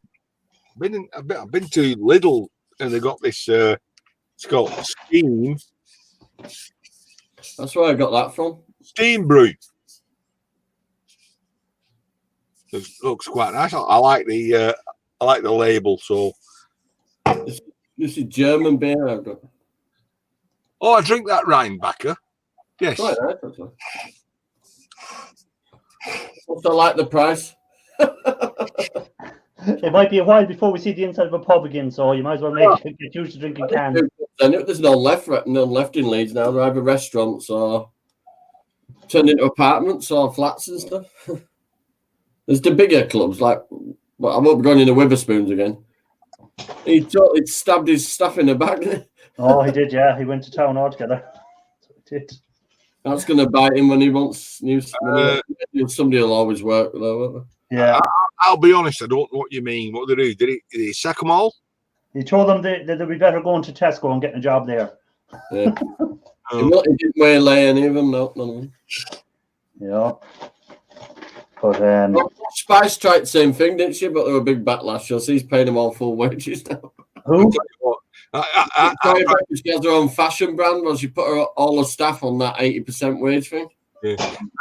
Lidl and they got this. It's called Steam. That's where I got that from. Steam brew. It looks quite nice. I like the label. So this is German beer I've got. Oh, I drink that Rheinbacher. Yes. Quite nice, actually. Also like the price. It might be a while before we see the inside of a pub again, so you might as well get used to drinking cans. There's none left in Leeds now. They're either restaurants or turned into apartments or flats and stuff. There's the bigger clubs, like, well, I won't be going into Witherspoons again. He totally stabbed his stuff in the back. Oh, he did, yeah. He went to town altogether. That's what he did. That's going to bite him when he wants news. Somebody will always work, though, won't they? Yeah. I'll be honest, I don't know what you mean. What did they do? Did he sack them all? He told them they'd be better going to Tesco and getting a job there. Yeah. He didn't waylay any of them, no, none of them. Yeah. But Spice tried the same thing, didn't she? But there were a big backlash. So he's paying them all full wages now. Who? She has her own fashion brand. Well, she put all her staff on that 80% wage thing.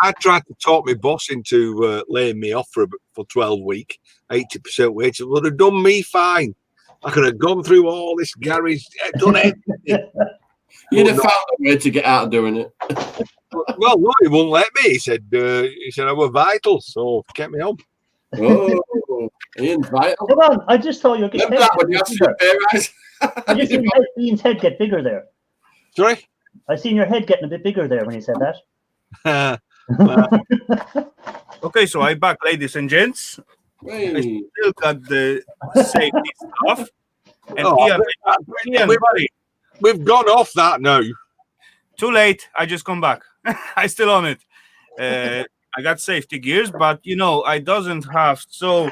I tried to talk my boss into laying me off for 12 weeks, 80% wage. It would have done me fine. I could have gone through all this garage, done everything. You'd have found a way to get out of doing it. Well, no, he wouldn't let me. He said I was vital, so kept me on. Oh, Ian's vital. Come on, I just thought you were getting Remember that when you asked for a pay rise? I just seen Ian's head get bigger there. Sorry? I seen your head getting a bit bigger there when you said that. Okay, so I'm back, ladies and gents. Hey. I still got the safety stuff. And Ian, buddy, we've gone off that now. too late. I just come back. I still on it. I got safety gears, but you know, I doesn't have so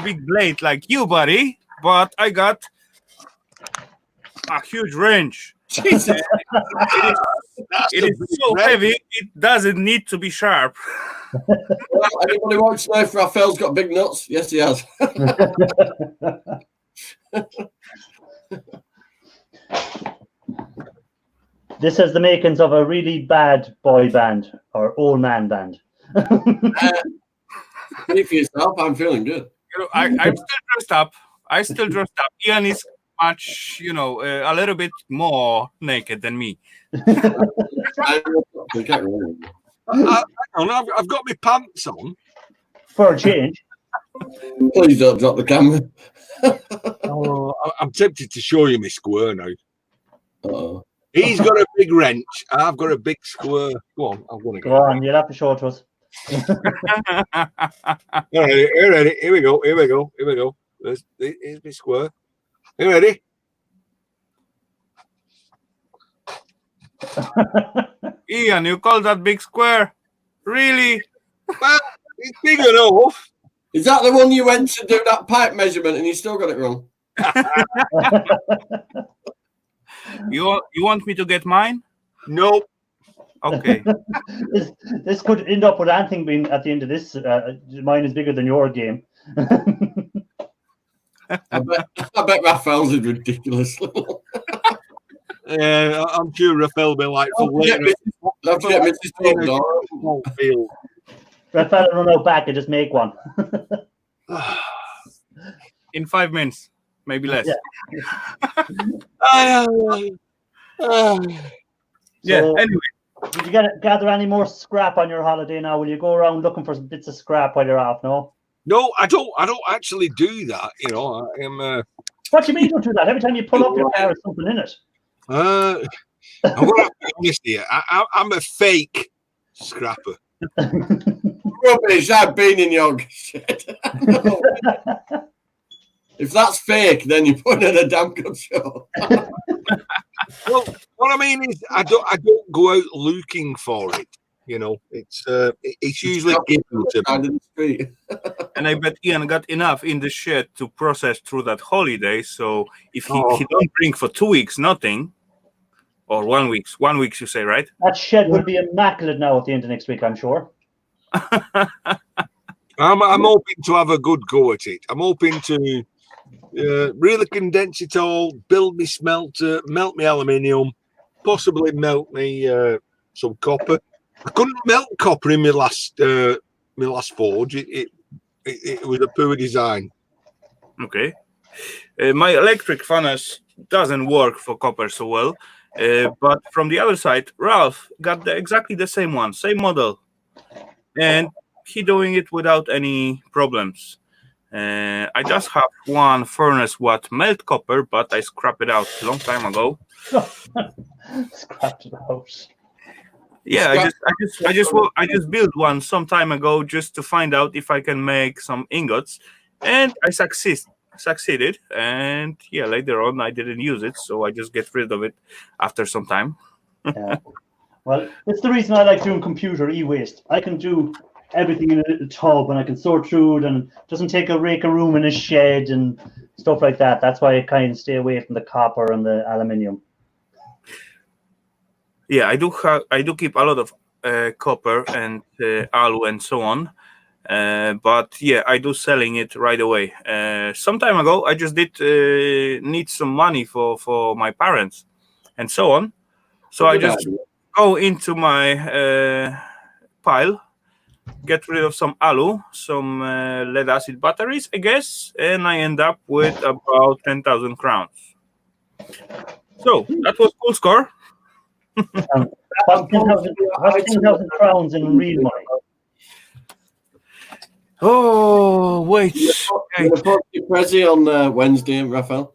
big blade like you, buddy. But I got a huge wrench. Jesus. It is so heavy, it doesn't need to be sharp. Well, anybody wants to know if Raphael's got big nuts? Yes, he has. This has the makings of a really bad boy band or old man band. Speak for yourself. I'm feeling good. You know, I'm still dressed up. Ian is much, you know, a little bit more naked than me. I've got my pants on. For a change. Please don't drop the camera. Oh, I'm tempted to show you my square now. Uh-oh. He's got a big wrench. I've got a big square. Go on, I'm going to Go on, you'll have to show it to us. All right, you ready? Here we go. Here's my square. You ready? Ian, you call that big square? Really? Well, it's big enough. Is that the one you went to do that pipe measurement and you still got it wrong? You want me to get mine? No. Okay. This could end up with anything being at the end of this. Mine is bigger than your game. I bet Raphael's is ridiculous. I'm sure Raphael will be like, for later. Don't forget Mrs. Tugdor. Raphael run out back and just make one. In 5 minutes, maybe less. Yeah. Yeah. Anyway, Did you gather any more scrap on your holiday now? Will you go around looking for some bits of scrap while you're off? No, I don't actually do that. You know, I am. What do you mean you don't do that? Every time you pull up your car, there's something in it. I'm going to be honest here. I'm a fake scrapper. Rubbish, I've been in your shit. If that's fake, then you're putting in a damn good show. Well, what I mean is, I don't go out looking for it. You know, it's usually given to me. The street. and I bet Ian got enough in the shed to process through that holiday. So if he don't drink for 2 weeks, nothing, or 1 week, you say, right? That shed will be immaculate now at the end of next week, I'm sure. I'm hoping to have a good go at it. I'm hoping to really condense it all, build me smelter, melt me aluminium, possibly melt me some copper. I couldn't melt copper in my last forge. It was a poor design. Okay. My electric furnace doesn't work for copper so well, but from the other side, Ralph got exactly the same one, same model, and he doing it without any problems. I just have one furnace what melt copper, but I scrapped it out a long time ago. Scrapped it out. Yeah, I just built one some time ago just to find out if I can make some ingots, and I succeeded. And yeah, later on I didn't use it, so I just get rid of it after some time. Yeah. Well, it's the reason I like doing computer e-waste. I can do everything in a little tub, and I can sort through it, and it doesn't take a rake of room in a shed and stuff like that. That's why I kind of stay away from the copper and the aluminium. Yeah, I do keep a lot of copper and alu and so on, but yeah, I do selling it right away. Some time ago, I just did need some money for my parents and so on, so I just go into my pile, get rid of some alu, some lead acid batteries, I guess, and I end up with about 10,000 crowns. So that was cool score. What's 10,000 crowns in real money? Oh, wait. You're going to put your Prezi on Wednesday, Raphael?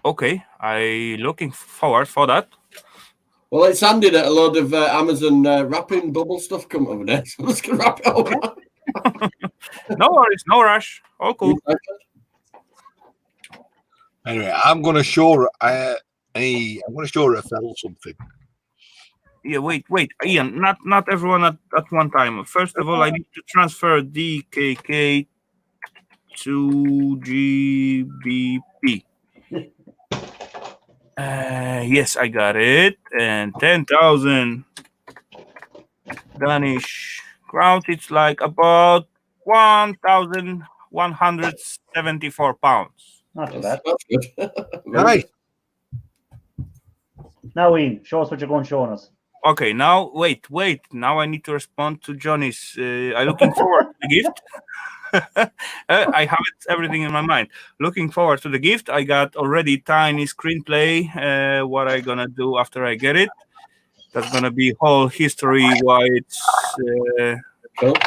Okay, I looking forward for that. Well, it's handy that a load of Amazon wrapping bubble stuff come over there. So I'm just going to wrap it over. No worries, no rush. All cool. Anyway, I'm going to show Raphael something. Yeah, wait, Ian. Not everyone at one time. First of all, I need to transfer DKK to GBP. Yes, I got it. And 10,000 Danish crowns. It's like about 1,174 pounds. Not too bad. That's good. Right. Now, Ian, show us what you're going showing us. Okay, now wait. Now I need to respond to Johnny's. I'm looking forward to the gift. I have everything in my mind. Looking forward to the gift. I got already tiny screenplay. What I gonna do after I get it? That's gonna be whole history, why it's Cool.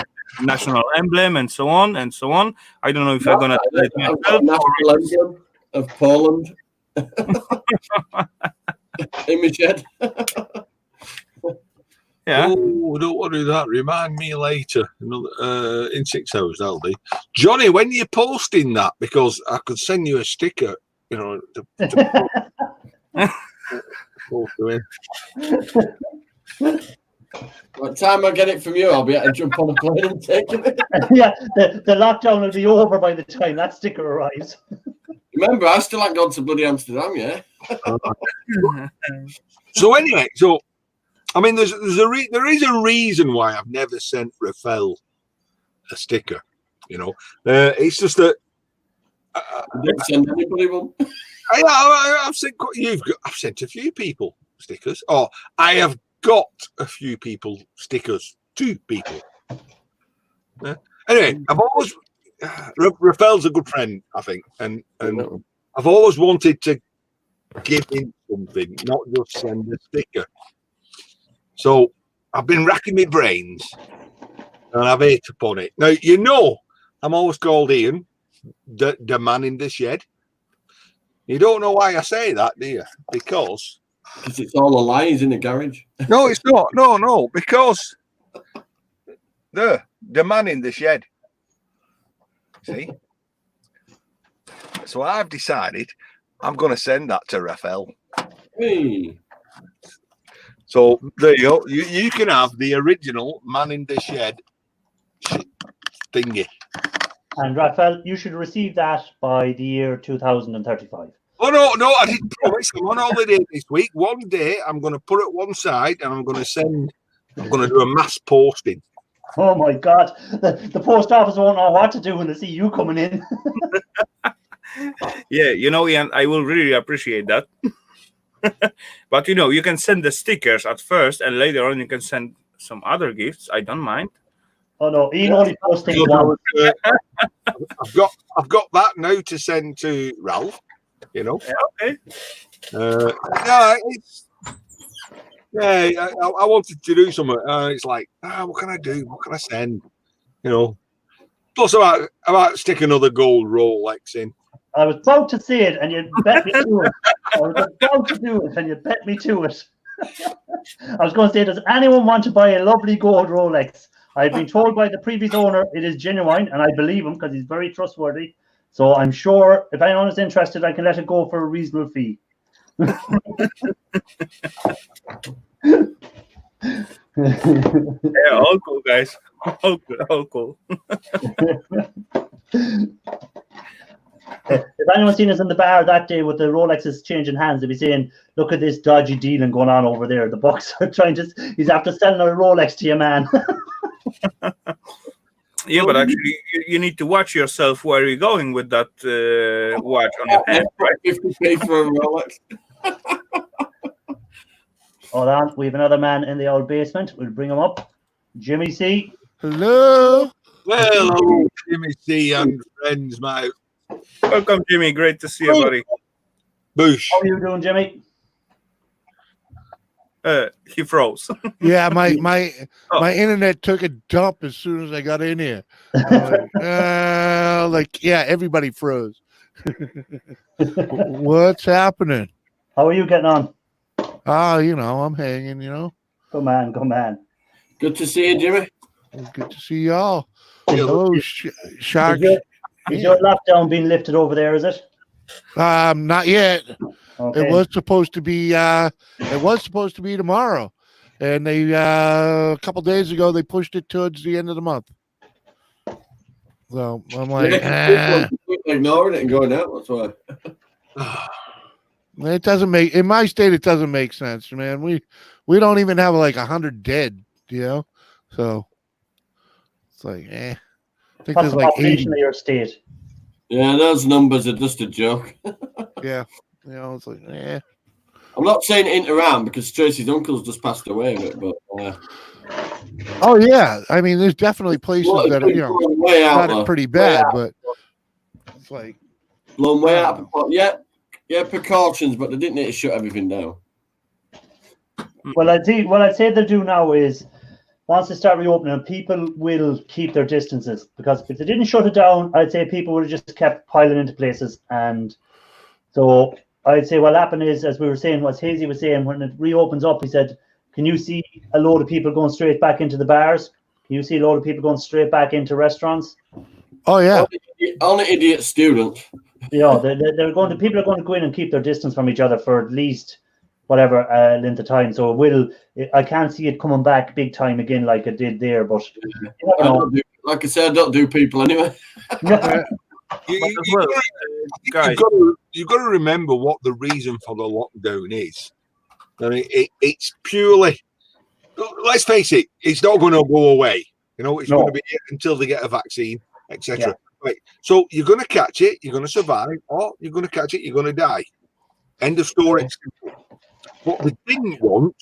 national emblem and so on and so on. I don't know if I'm gonna tell it I've got myself. national emblem of Poland in my shed. Yeah. Oh, I don't want to do that. Remind me later. In 6 hours, that'll be. Johnny, when you're posting that, because I could send you a sticker, you know, to post to him. By the time I get it from you, I'll be able to jump on a plane and take it. Yeah, the lockdown will be over by the time that sticker arrives. Remember, I still haven't gone to bloody Amsterdam, yeah? So anyway, I mean, there is a reason why I've never sent Raphael a sticker. You know, it's just that You didn't send anybody one. I've sent I've sent a few people stickers, or I have got a few people stickers to people. Anyway, I've always Raphael's a good friend, I think, and I've always wanted to give him something, not just send a sticker. So I've been racking my brains, and I've ate upon it. Now you know I'm always called Ian, the man in the shed. You don't know why I say that, do you? Because it's all a lie. He's in the garage. no, it's not. No, because the man in the shed. See? So I've decided I'm going to send that to Raphael. Hey. So there you go. You can have the original man in the shed thingy. And Raphael, you should receive that by the year 2035. Oh no, I didn't promise. I'm on holiday this week. One day I'm going to put it one side and I'm going to do a mass posting. Oh my God, the post office won't know what to do when they see you coming in. Yeah, you know, Ian, I will really appreciate that. But you know, you can send the stickers at first, and later on you can send some other gifts. I don't mind. Oh no, Ian only posting one. I've got that now to send to Ralph. You know. Yeah, okay. I wanted to do something. It's like, what can I do? What can I send? You know. Plus, about stick another gold Rolex in. I was about to say it, and you bet me to it. I was about to do it, and you bet me to it. I was going to say, does anyone want to buy a lovely gold Rolex? I've been told by the previous owner it is genuine, and I believe him because he's very trustworthy. So I'm sure if anyone is interested, I can let it go for a reasonable fee. Yeah, all cool, guys. All cool. If anyone's seen us in the bar that day with the Rolexes changing hands, they'll be saying, look at this dodgy dealing going on over there. The Bucks are he's after selling a Rolex to you, man. Yeah, but actually, you need to watch yourself where you're going with that watch on your hand, right? 50p for a Rolex. Hold on, we have another man in the old basement. We'll bring him up. Jimmy C. Hello. Well, hello, Jimmy C and friends, mate. Welcome, Jimmy. Great to see you, buddy. Bush. How are you doing, Jimmy? He froze. Yeah, my Oh. my internet took a dump as soon as I got in here. Yeah, everybody froze. What's happening? How are you getting on? Oh, I'm hanging. Good man, good man. Good to see you, Jimmy. Good to see y'all. Is, Hello, Shark. is your lockdown being lifted over there, is it? Not yet. Okay. It was supposed to be. Tomorrow, and they a couple days ago they pushed it towards the end of the month. So I'm like, People ignoring it and going out. That's why. it doesn't make in my state. It doesn't make sense, man. We don't even have like 100 dead, So it's like, I think What's there's the like 80. population of your state? Yeah, those numbers are just a joke. Yeah, it's like, I'm not saying it ain't around because Tracy's uncle's just passed away of it, but Oh yeah, I mean, there's definitely places that are, way out got it there. pretty bad, but it's like, Blown way out of proportion. Yeah, precautions, but they didn't need to shut everything down. Well, I'd say they'll do now is once they start reopening, people will keep their distances because if they didn't shut it down, I'd say people would have just kept piling into places. And so I'd say what happened is, as we were saying, what Hazy was saying, when it reopens up, he said, can you see a load of people going straight back into the bars? Can you see a load of people going straight back into restaurants? oh yeah, Only idiot students. Yeah, people are going to go in and keep their distance from each other for at least whatever length of time. So I can't see it coming back big time again like it did there. But you never know. Like I said, I don't do people anyway. Guys, You've got to remember what the reason for the lockdown is. I mean, it's purely. Let's face it, it's not going to go away. It's going to be until they get a vaccine, etc. Yeah. Right. So you're going to catch it, you're going to survive, or you're going to catch it, you're going to die. End of story. What they didn't want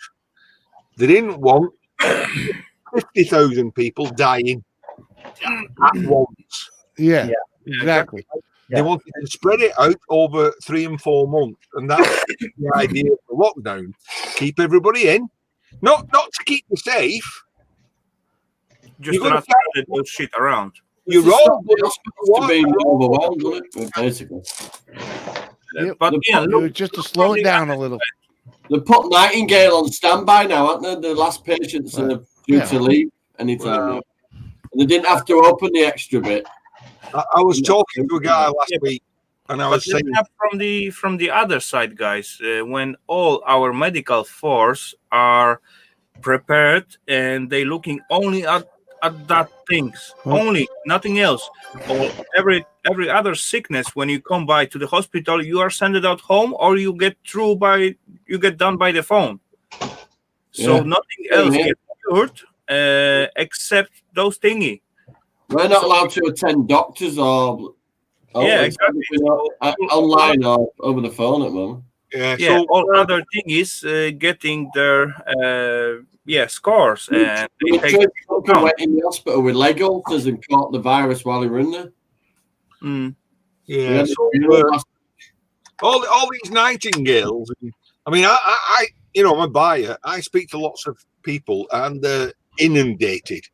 50,000 people dying at once. yeah, exactly. They wanted to spread it out over 3 and 4 months, and that's the idea of the lockdown. Keep everybody in, not to keep you safe. just You're not spread those shit around. You're all to be overwhelmed, wasn't it? Basically. Yep. But yeah, It look, was just to slow it down a little. They put Nightingale on standby now, haven't they? The last patients are due to leave anytime now. And they didn't have to open the extra bit. I was talking to a guy last week, and I was saying, from the other side, guys, when all our medical force are prepared and they looking only at that things, only nothing else. Or every other sickness, when you come by to the hospital, you are sent out home, or you get done by the phone. So nothing else gets cured except those thingy. We're not allowed to attend doctors or exactly. online or over the phone at the moment. Yeah, so all other thing is getting their scores, and they take it went in the hospital with leg ulcers and caught the virus while he were in there. Yeah, so, all these Nightingales. I mean, I'm a buyer. I speak to lots of people, and they're inundated.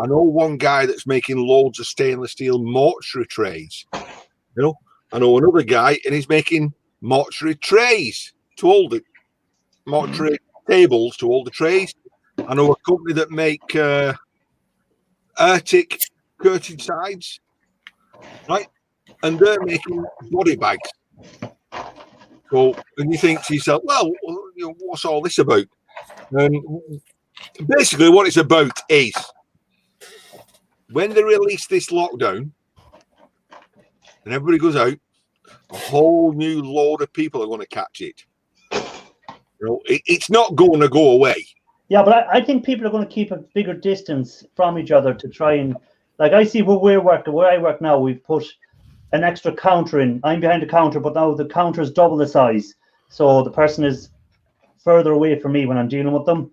I know one guy that's making loads of stainless steel mortuary trays. I know another guy, and he's making mortuary trays to hold it, mortuary tables to hold the trays. I know a company that make Arctic curtain sides, right? And they're making body bags. So, and you think to yourself, well, what's all this about? Basically, what it's about is when they release this lockdown and everybody goes out, a whole new load of people are going to catch it. It's not going to go away. Yeah, but I think people are going to keep a bigger distance from each other to try and, like, I see where I work now, we've put an extra counter in. I'm behind the counter, but now the counter is double the size. So the person is further away from me when I'm dealing with them.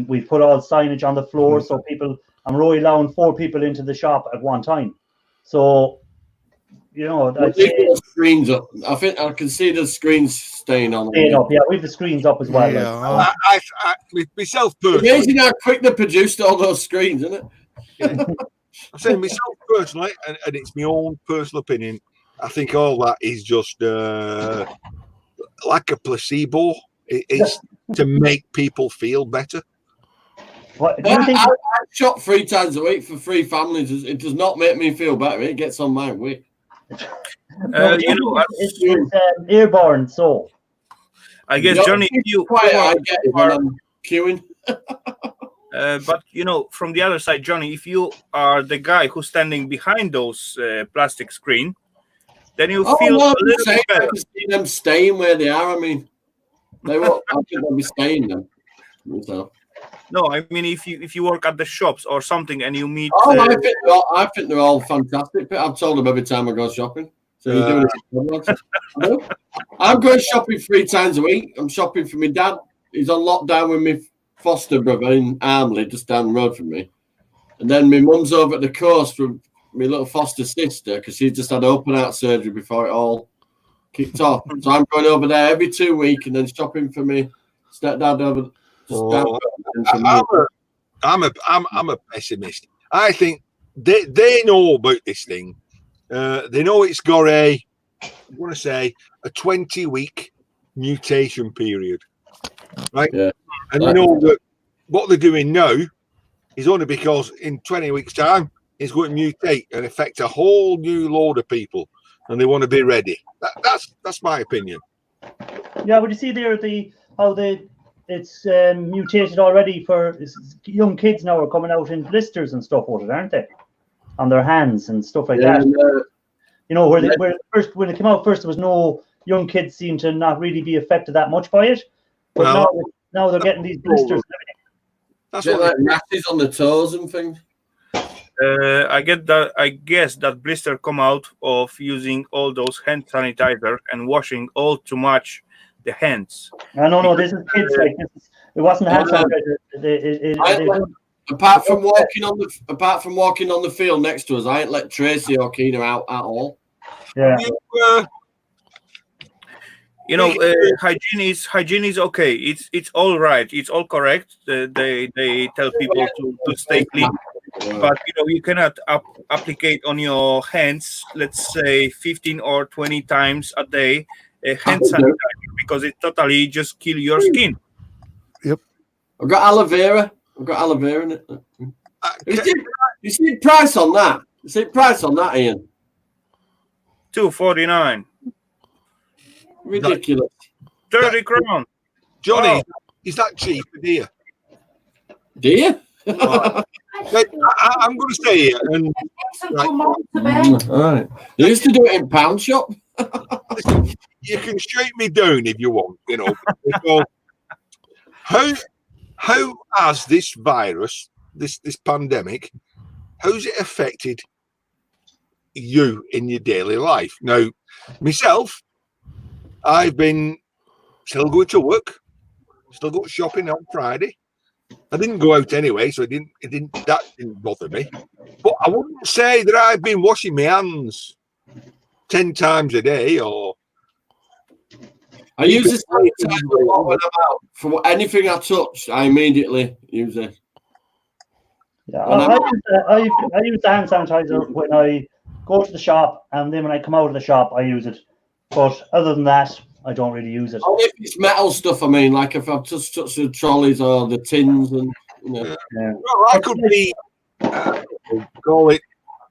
We've put all signage on the floor so I'm really allowing 4 people into the shop at one time. So, I'd say the screens up. I think I can see the screens staying on. up. Yeah, we have the screens up as well. Yeah. I myself personally, Amazing how quick they produced all those screens, isn't it? I'm saying myself personally, and it's my own personal opinion. I think all that is just like a placebo. It's to make people feel better. What, do you think? I shop 3 times a week for 3 families. It does not make me feel better. It gets on my week. It's airborne. So I guess, Johnny, you I get it when I'm queuing. but from the other side, Johnny, if you are the guy who's standing behind those plastic screen, then you feel a little bit better. I can see them staying where they are. I mean, they won't. I think they'll be staying them. So. No, I mean if you work at the shops or something and you meet. I think they're all fantastic. I've told them every time I go shopping. So you're doing it. I'm going shopping 3 times a week. I'm shopping for my dad. He's on lockdown with my foster brother in Armley, just down the road from me. And then my mum's over at the coast with my little foster sister because she just had open heart surgery before it all kicked off. So I'm going over there every 2 weeks and then shopping for me stepdad over. I'm a pessimist. I think they know about this thing. They know it's got a 20-week mutation period, right? Yeah. And they know that what they're doing now is only because in 20 weeks' time it's going to mutate and affect a whole new load of people, and they want to be ready. That's my opinion. Yeah, but you see there it's mutated already for young kids now are coming out in blisters and stuff with it, aren't they? On their hands and stuff like that. When it came out first, there was no young kids seem to not really be affected that much by it. But now they're getting these blisters and everything. That's like rashes on the toes and things. I guess that blister come out of using all those hand sanitizer and washing all too much the hands. No, this is kids like this. It wasn't hand sanitizer. Apart from walking on the field next to us, I ain't let Tracy or Keena out at all. Yeah. Hygiene is okay. It's all right. It's all correct. They tell people to stay clean, but you cannot applicate on your hands, let's say 15 or 20 times a day, hand sanitizer because it totally just kill your skin. Yep. I've got aloe vera in it. You see the price on that? You see the price on that, Ian? $2.49. Ridiculous. 30 crown. Johnny, is that cheap, dear? Dear? I'm going to stay here. And, all right. They used to do it in pound shop. Listen, you can shake me down if you want, because how has this virus, this pandemic, how's it affected you in your daily life? Now, myself, I've been still going to work, still go shopping on Friday. I didn't go out anyway, so that didn't bother me. But I wouldn't say that I've been washing my hands 10 times a day or. I use this sanitizer a lot when I'm out. For anything I touch, I immediately use it. Yeah, I use the hand sanitizer when I go to the shop, and then when I come out of the shop, I use it. But other than that, I don't really use it. Only if it's metal stuff, I mean, like if I've just touched the trolleys or the tins and. Yeah. Well, I could be call it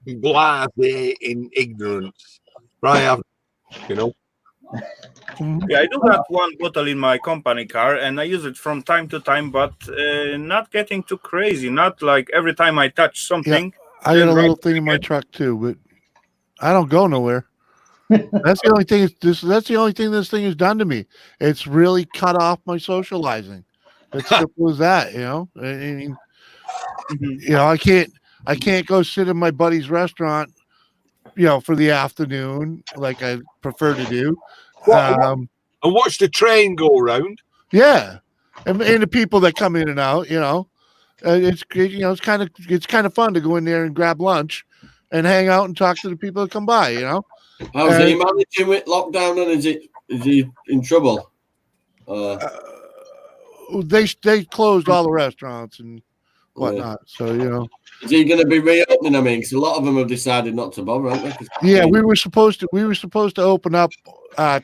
blasé in ignorance. Right, Yeah, I do have one bottle in my company car, and I use it from time to time, but not getting too crazy. Not like every time I touch something. Yeah, I got a little thing in my truck too, but I don't go nowhere. That's the only thing. That's the only thing this thing has done to me. It's really cut off my socializing. As simple as that. I mean, I can't go sit in my buddy's restaurant, for the afternoon like I prefer to do. And watch the train go around. Yeah, and the people that come in and out, it's it's kind of fun to go in there and grab lunch, and hang out and talk to the people that come by. How's he managing with lockdown, and is he in trouble? They closed all the restaurants and whatnot, so Is he going to be reopening? I mean, because a lot of them have decided not to bother, haven't they? Yeah, we were supposed to open up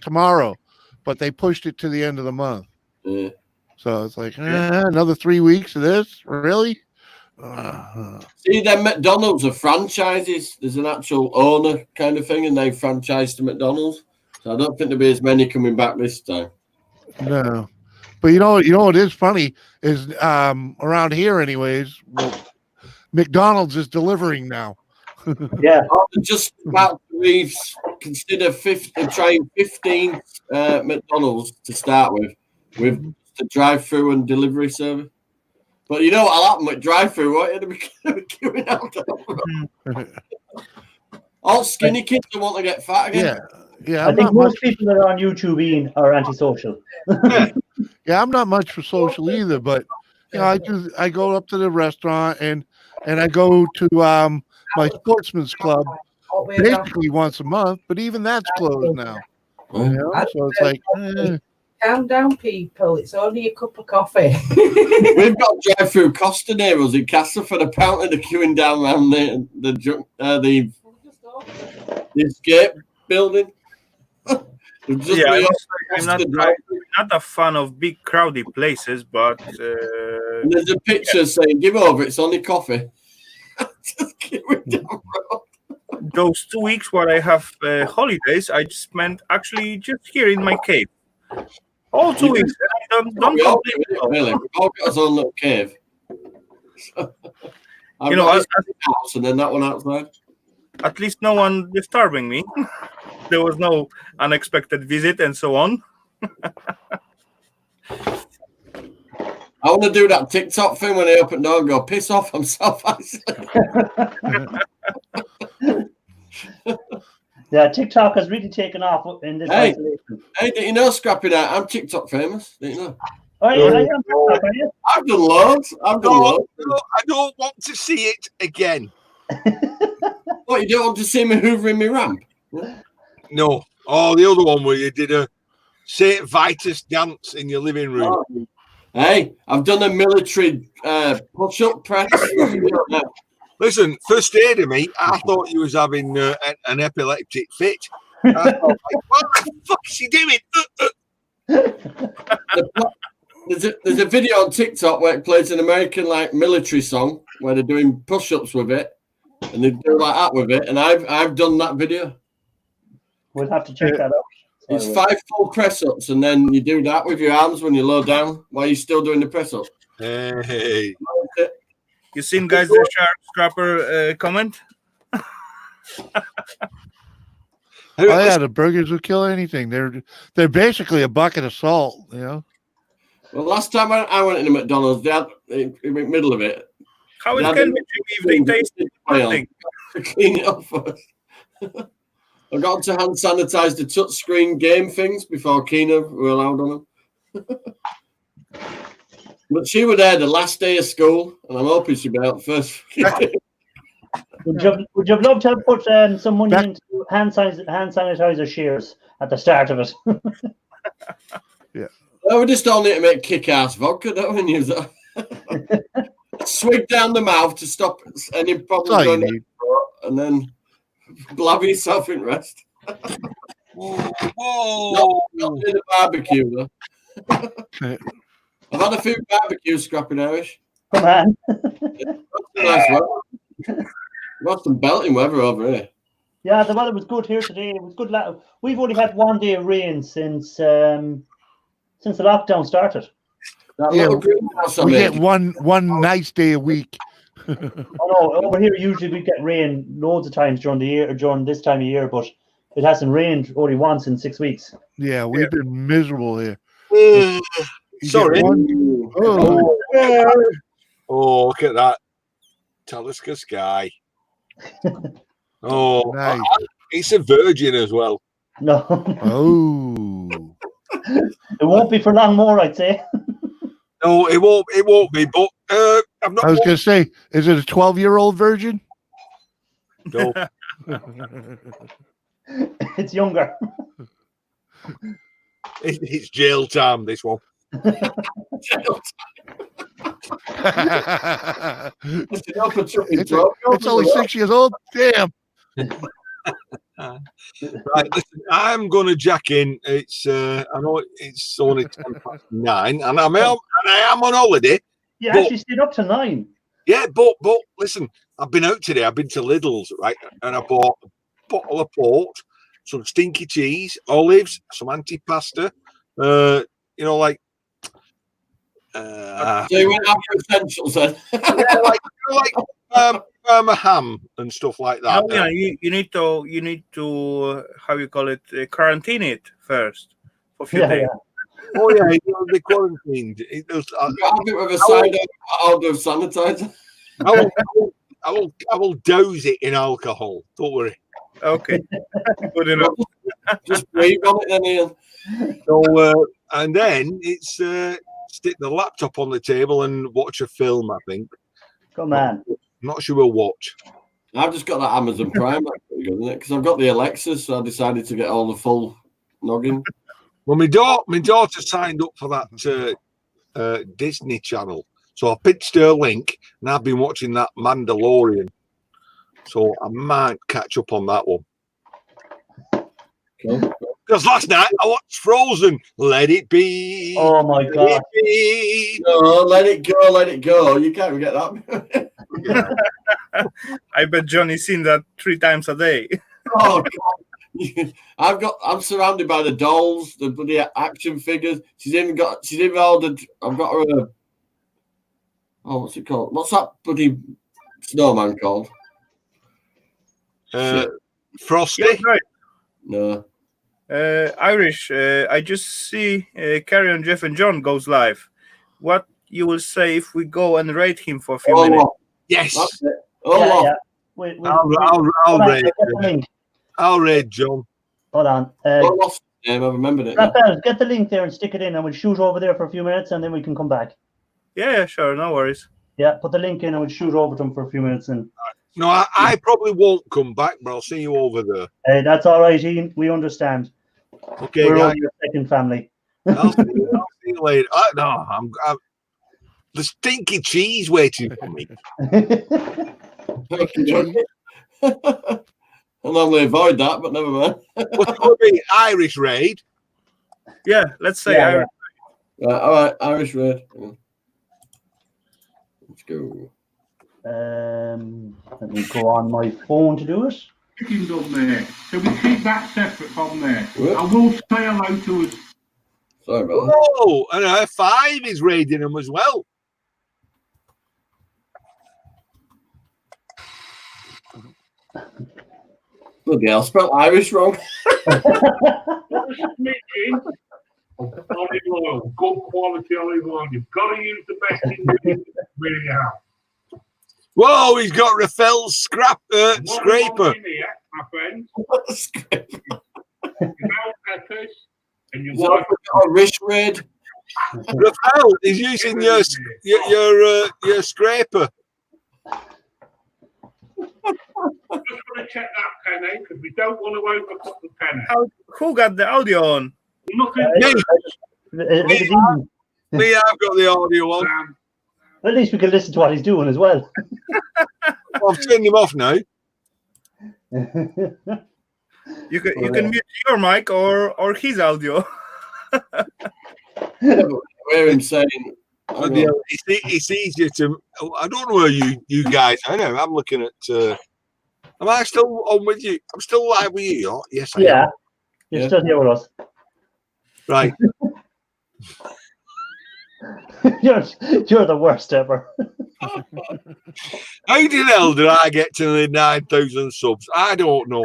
tomorrow, but they pushed it to the end of the month. Yeah. So it's like another 3 weeks of this, really? See, then McDonald's are franchises. There's an actual owner kind of thing, and they franchise to McDonald's. So I don't think there'll be as many coming back this time. No, but you know what is funny is around here, anyways. Well, McDonald's is delivering now. Yeah. I'm just about to consider trying 15 McDonald's to start with the drive-through and delivery service. But you know what'll happen with drive-through? What you'll be queuing out. All skinny kids don't want to get fat again. Yeah. I think most people that are on YouTube eating are antisocial. Yeah, I'm not much for social either, but I go up to the restaurant and I go to my sportsman's club basically once a month, but even that's closed now. So it's like calm down, people. It's only a cup of coffee. We've got drive-through Costa near us in Castleford. Apparently, they're queuing down around the escape building. Yeah, I'm not a fan of big crowded places, but there's a picture saying, "Give over, it's only coffee." Just queuing down road. Those 2 weeks where I have holidays, I spent actually just here in my cave. All 2 weeks. Don't complain. Really, we've all got us own little cave. You know, house and then that one outside. At least no one disturbing me. There was no unexpected visit and so on. I want to do that TikTok thing when I open the door and go, piss off, I'm self-isolated. Yeah, TikTok has really taken off in this isolation. Hey, did you know, Scrappy, that I'm TikTok famous? Did you know? Oh, yeah, I am TikTok, are you? I've done loads. No, I don't want to see it again. What, you don't want to see me hoovering my ramp? No. Oh, the other one where you did a St. Vitus dance in your living room. Oh. Hey, I've done a military push-up press. Listen, first aid of me, I thought you was having an epileptic fit. I thought, like, what the fuck is she doing? There's a video on TikTok where it plays an American military song where they're doing push-ups with it, and they do like that with it. And I've done that video. We'll have to check that out. It's 5 full press-ups, and then you do that with your arms when you low down while you're still doing the press-up. Hey. You seen guys the Shark Scrapper comment? The burgers will kill anything. They're basically a bucket of salt, Well, last time I went into McDonald's, they had in the middle of it. How it can be if they taste nothing? Clean it up first. I got to hand sanitize the touchscreen game things before Keena were allowed on them. But she was there the last day of school, and I'm hoping she'll be out first. Would you have loved to have put some money into hand sanitizer shares at the start of it? Yeah. Well, we just all need to make kick-ass vodka, don't we? Use that. Swig down the mouth to stop any problems going down the throat, and then blab yourself in rest. Whoa. Not in the barbecue, though. I've had a few barbecues, Scrapping Irish. Come on. Nice weather. We've got some belting weather over here. Yeah, the weather was good here today. It was good. We've only had 1 day of rain since the lockdown started. We get one nice day a week. Oh no, over here usually we get rain loads of times during the year, during this time of year, but it hasn't rained only once in 6 weeks. Yeah, we've been miserable here. Sorry. Oh, look at that Talisker sky. Oh, nice. It's a virgin as well. No. Oh. It won't be for long more, I'd say. No, it won't. It won't be. But I've not. I was going to say, is it a 12-year-old version? No. It's younger. It's jail time. This one. It's only 6 years old. Damn. Right, listen, I'm going to jack in. It's I know it's only 9, and I am on holiday. You But- actually stayed up to 9. Yeah, but listen, I've been out today. I've been to Lidl's, right, and I bought a bottle of port, some stinky cheese, olives, some antipasta. You know, like. So you went after essentials then? Yeah, like Burma ham and stuff like that. Oh, yeah, you need to how you call it, quarantine it first for a few days. Oh yeah, it'll be quarantined. It was, You got a bit of a side out of sanitizer. I will douse it in alcohol. Don't worry. Okay, good enough. Just breathe on it then, Ian. So and then it's stick the laptop on the table and watch a film. I think. Come on. Not sure we'll watch. I've just got that Amazon Prime, that's pretty good, isn't it? Because I've got the Alexas, so I decided to get all the full noggin. Well, my daughter signed up for that Disney Channel, so I pitched her a link, and I've been watching that Mandalorian. So I might catch up on that one. Cool. Because last night I watched Frozen. Let it be. Oh my Let God. it be. No, let it go, let it go. You can't get that. I bet Johnny's seen that 3 times a day. Oh, God. I'm surrounded by the dolls, the bloody action figures. She's even ordered. I've got her a. Oh, what's it called? What's that bloody snowman called? Frosty. Yes, right. No. Irish, I just see Carry On Jeff and John goes live. What you will say if we go and rate him for a few Oh, minutes? Yes. that's it. Oh, Yeah. Wait, I'll raid. get the link. I'll raid John. Hold on. I lost the name. I remembered it. Raphael, get the link there and stick it in, and we'll shoot over there for a few minutes, and then we can come back. Yeah, sure, no worries. Yeah, put the link in, and we'll shoot over to them for a few minutes. And No, I probably won't come back, but I'll see you over there. that's all right, Ian. We understand. Okay, We're guys. all your second family. I'll see you later. No, I'm the stinky cheese waiting for me. I normally avoid that, but never mind. What's going to be Irish raid? Yeah, let's say Yeah, Irish. Right, all right, Irish Red. Let's go. Let me go on my phone to do it. Chickens up there. So we keep that separate from there. What? I will say hello to us. Sorry about that. Oh, and 5 is raiding them as well. Bloody hell, spelled Irish wrong. Olive oil, good quality olive oil. You've got to use the best ingredients. Really have. Whoa, he's got Raphael's scraper. In here, my friend, your bell peppers and your white. Irish Red. Raphael is using your scraper. Just going to check that penny because we don't want to overcook the penny. Who got the audio on? Nothing. Me, I've got the audio on. At least we can listen to what he's doing as well. I've turned him off now. You can mute your mic or his audio. We're him saying. But yeah, it's easier to. I don't know where you guys. I know. I'm looking at. Am I still on with you? I'm still live with you. Yes, I Yeah, am. you're still here with us. Right. You're the worst ever. How the hell did I get to the 9,000 subs? I don't know.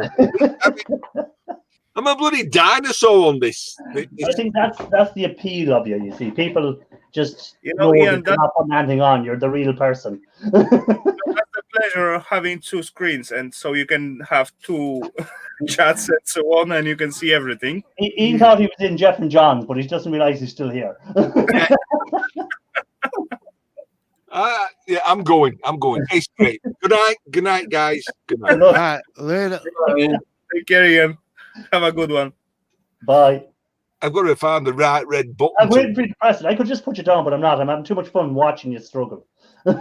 I'm a bloody dinosaur on this. I think that's the appeal of you. You see, people just You know, know Ian, that you're not putting anything on. You're the real person. That's the pleasure of having two screens, and so you can have two chats and so on, and you can see everything. He thought he was in Jeff and John's, but he doesn't realize he's still here. Yeah, I'm going. It's great. Good night, guys. Good night. All right, later. Take care, Ian. Have a good one. Bye. I've got to find the right red button. I'm waiting for you to press it. I could just put you down, but I'm not. I'm having too much fun watching you struggle. I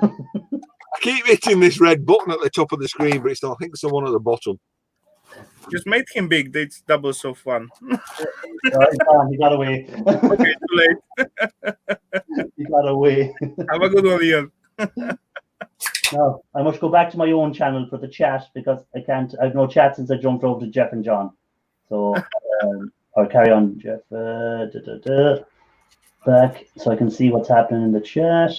keep hitting this red button at the top of the screen, but I think it's the one at the bottom. Just make him big. It's double so fun. He got away. Okay, too late. He got away. Have a good one, Ian. Now, I must go back to my own channel for the chat because I can't. I've no chat since I jumped over to Jeff and John. So I'll carry on, Jeff. Back so I can see what's happening in the chat.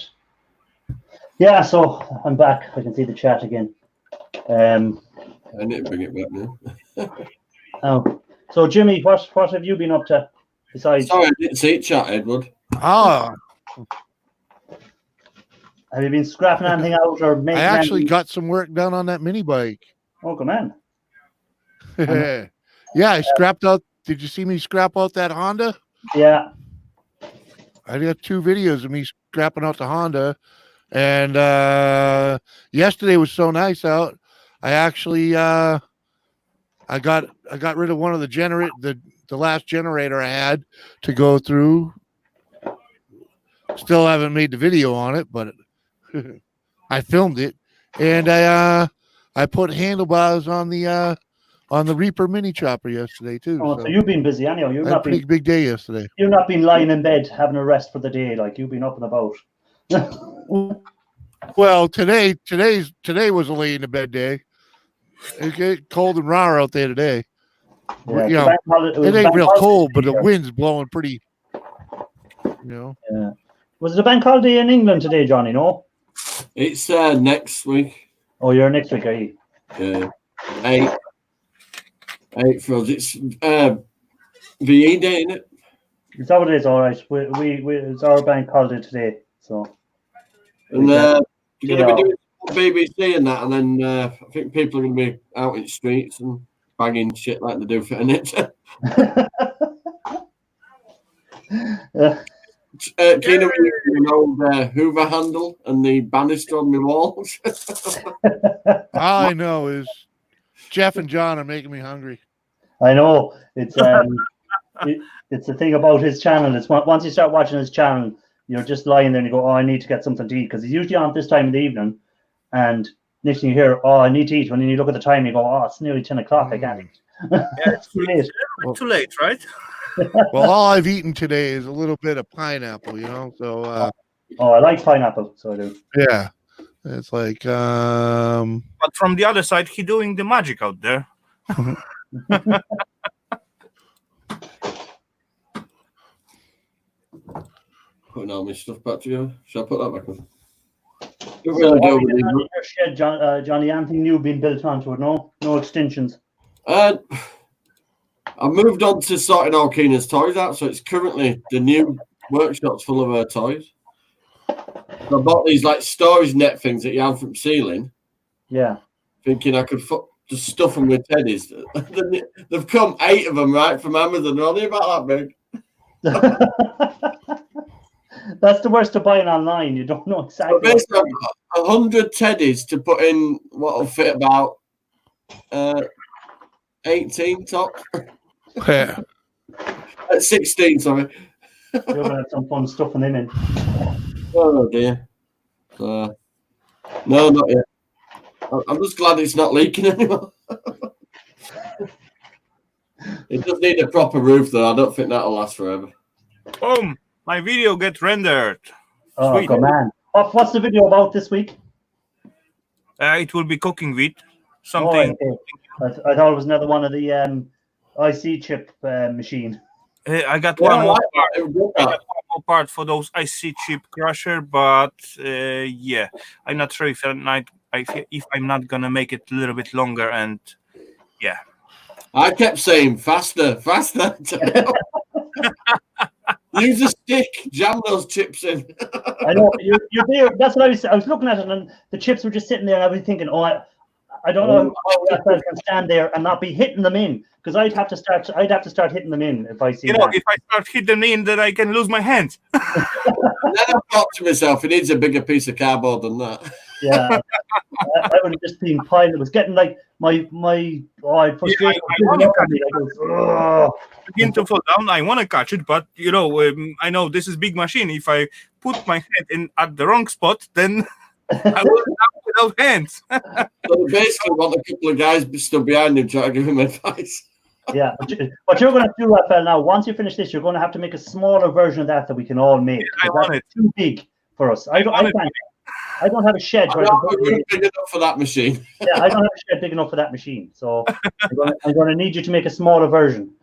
Yeah, so I'm back. I can see the chat again. I need to bring it back now. Oh, so Jimmy, what have you been up to besides? Sorry, I didn't see it, chat, Edward. Oh, Have you been scrapping anything out or making? I actually anything? got some work done on that mini bike. Oh, come on. Yeah, I scrapped out. Did you see me scrap out that Honda? Yeah. I got 2 videos of me scrapping out the Honda, and yesterday was so nice out. I actually I got rid of one of the last generator I had to go through. Still haven't made the video on it, but I filmed it, and I put handlebars on the Reaper mini chopper yesterday too. Oh, so you've been busy anyhow. You've I had not a pretty been. big day yesterday. You've not been lying in bed having a rest for the day. Like you've been up and about. Well, today was a lay in the bed day. It get cold and raw out there today. Yeah, You know, bank holiday- it ain't bank real holiday cold, but the here. wind's blowing pretty. Yeah. Was it a bank holiday in England today, Johnny? No. It's next week. Oh, you're next week, are you? Yeah. 8 for us. It's VE day, isn't it? Is that what it is? All right. We it's our bank holiday today. So. And you're going to be Yeah. doing BBC and that, and then I think people are going to be out in the streets and banging shit like they do for it. Keenan, you know the Hoover handle and the banister on the walls. All I know is Jeff and John are making me hungry. I know it's it's the thing about his channel. It's once you start watching his channel, you're just lying there and you go, "Oh, I need to get something to eat," because he's usually on at this time in the evening, and next thing you hear, "Oh, I need to eat." When you look at the time, you go, "Oh, it's nearly 10 o'clock. I can't eat." Yeah, it's Too late. too late, right? Well, all I've eaten today is a little bit of pineapple, So Oh, I like pineapple, so I do. yeah, it's like But from the other side, he doing the magic out there. Putting all my stuff back together. Should I put that back on? So what have you done on your shed, Johnny? Anything new been built onto it? No extensions. I moved on to sorting all Keenan's toys out, so it's currently the new workshop's full of her toys. So I bought these like storage net things that you have from ceiling, Yeah. thinking I could just stuff them with teddies. They've come 8 of them right from Amazon. They're only about that big. That's the worst of buying online. You don't know exactly. But basically, I've got 100 teddies to put in what will fit about 18 top. yeah. 16, sorry. You're gonna have some fun stuffing them in. Oh dear. No, not yet. I'm just glad it's not leaking anymore. It does need a proper roof, though. I don't think that'll last forever. Boom! My video get rendered. Oh, Sweet. good man. What's the video about this week? It will be cooking with Oh, something. okay. I thought it was another one of the IC chip machine. I got Yeah, one I more like part. that. It was good, I that. got one more part for those IC chip crusher, but yeah, I'm not sure if I'm not gonna make it a little bit longer. And yeah, I kept saying faster. Use a stick, jam those chips in. I know you're there. That's what I was looking at it, and the chips were just sitting there, and I was thinking, oh, I don't know how that fella can stand there and not be hitting them in, because I'd have to start hitting them in if I see that. If I start hitting them in, then I can lose my hands. Then I thought to myself, he needs a bigger piece of cardboard than that. Yeah, I would have just been piling. It was getting like my frustration. Begin to fall down. I want to catch it, but I know this is big machine. If I put my head in at the wrong spot, then I will end up without hands. So basically, want a couple of guys stood behind him trying to give him advice. Yeah, but you're going to do, Raphael, now. Once you finish this, you're going to have to make a smaller version of that we can all make. I want it too big for us. I don't have a shed. I'm not big enough for that machine. Yeah, I don't have a shed big enough for that machine. So I'm going to need you to make a smaller version.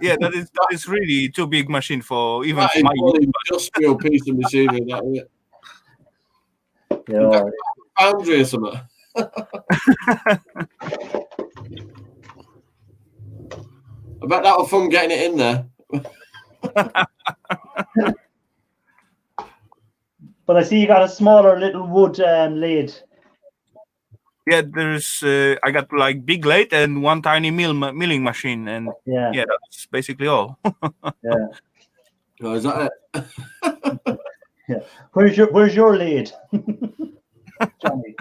Yeah, that is really too big machine for even That for my is an industrial piece of machinery. That is it. Yeah. Foundry or something. I bet that was fun getting it in there. But I see you got a smaller little wood lathe. Yeah, there's I got like big lathe and one tiny milling machine, and Yeah. that's basically all. Yeah. Oh, is that it? Yeah. Where's your lathe? Johnny.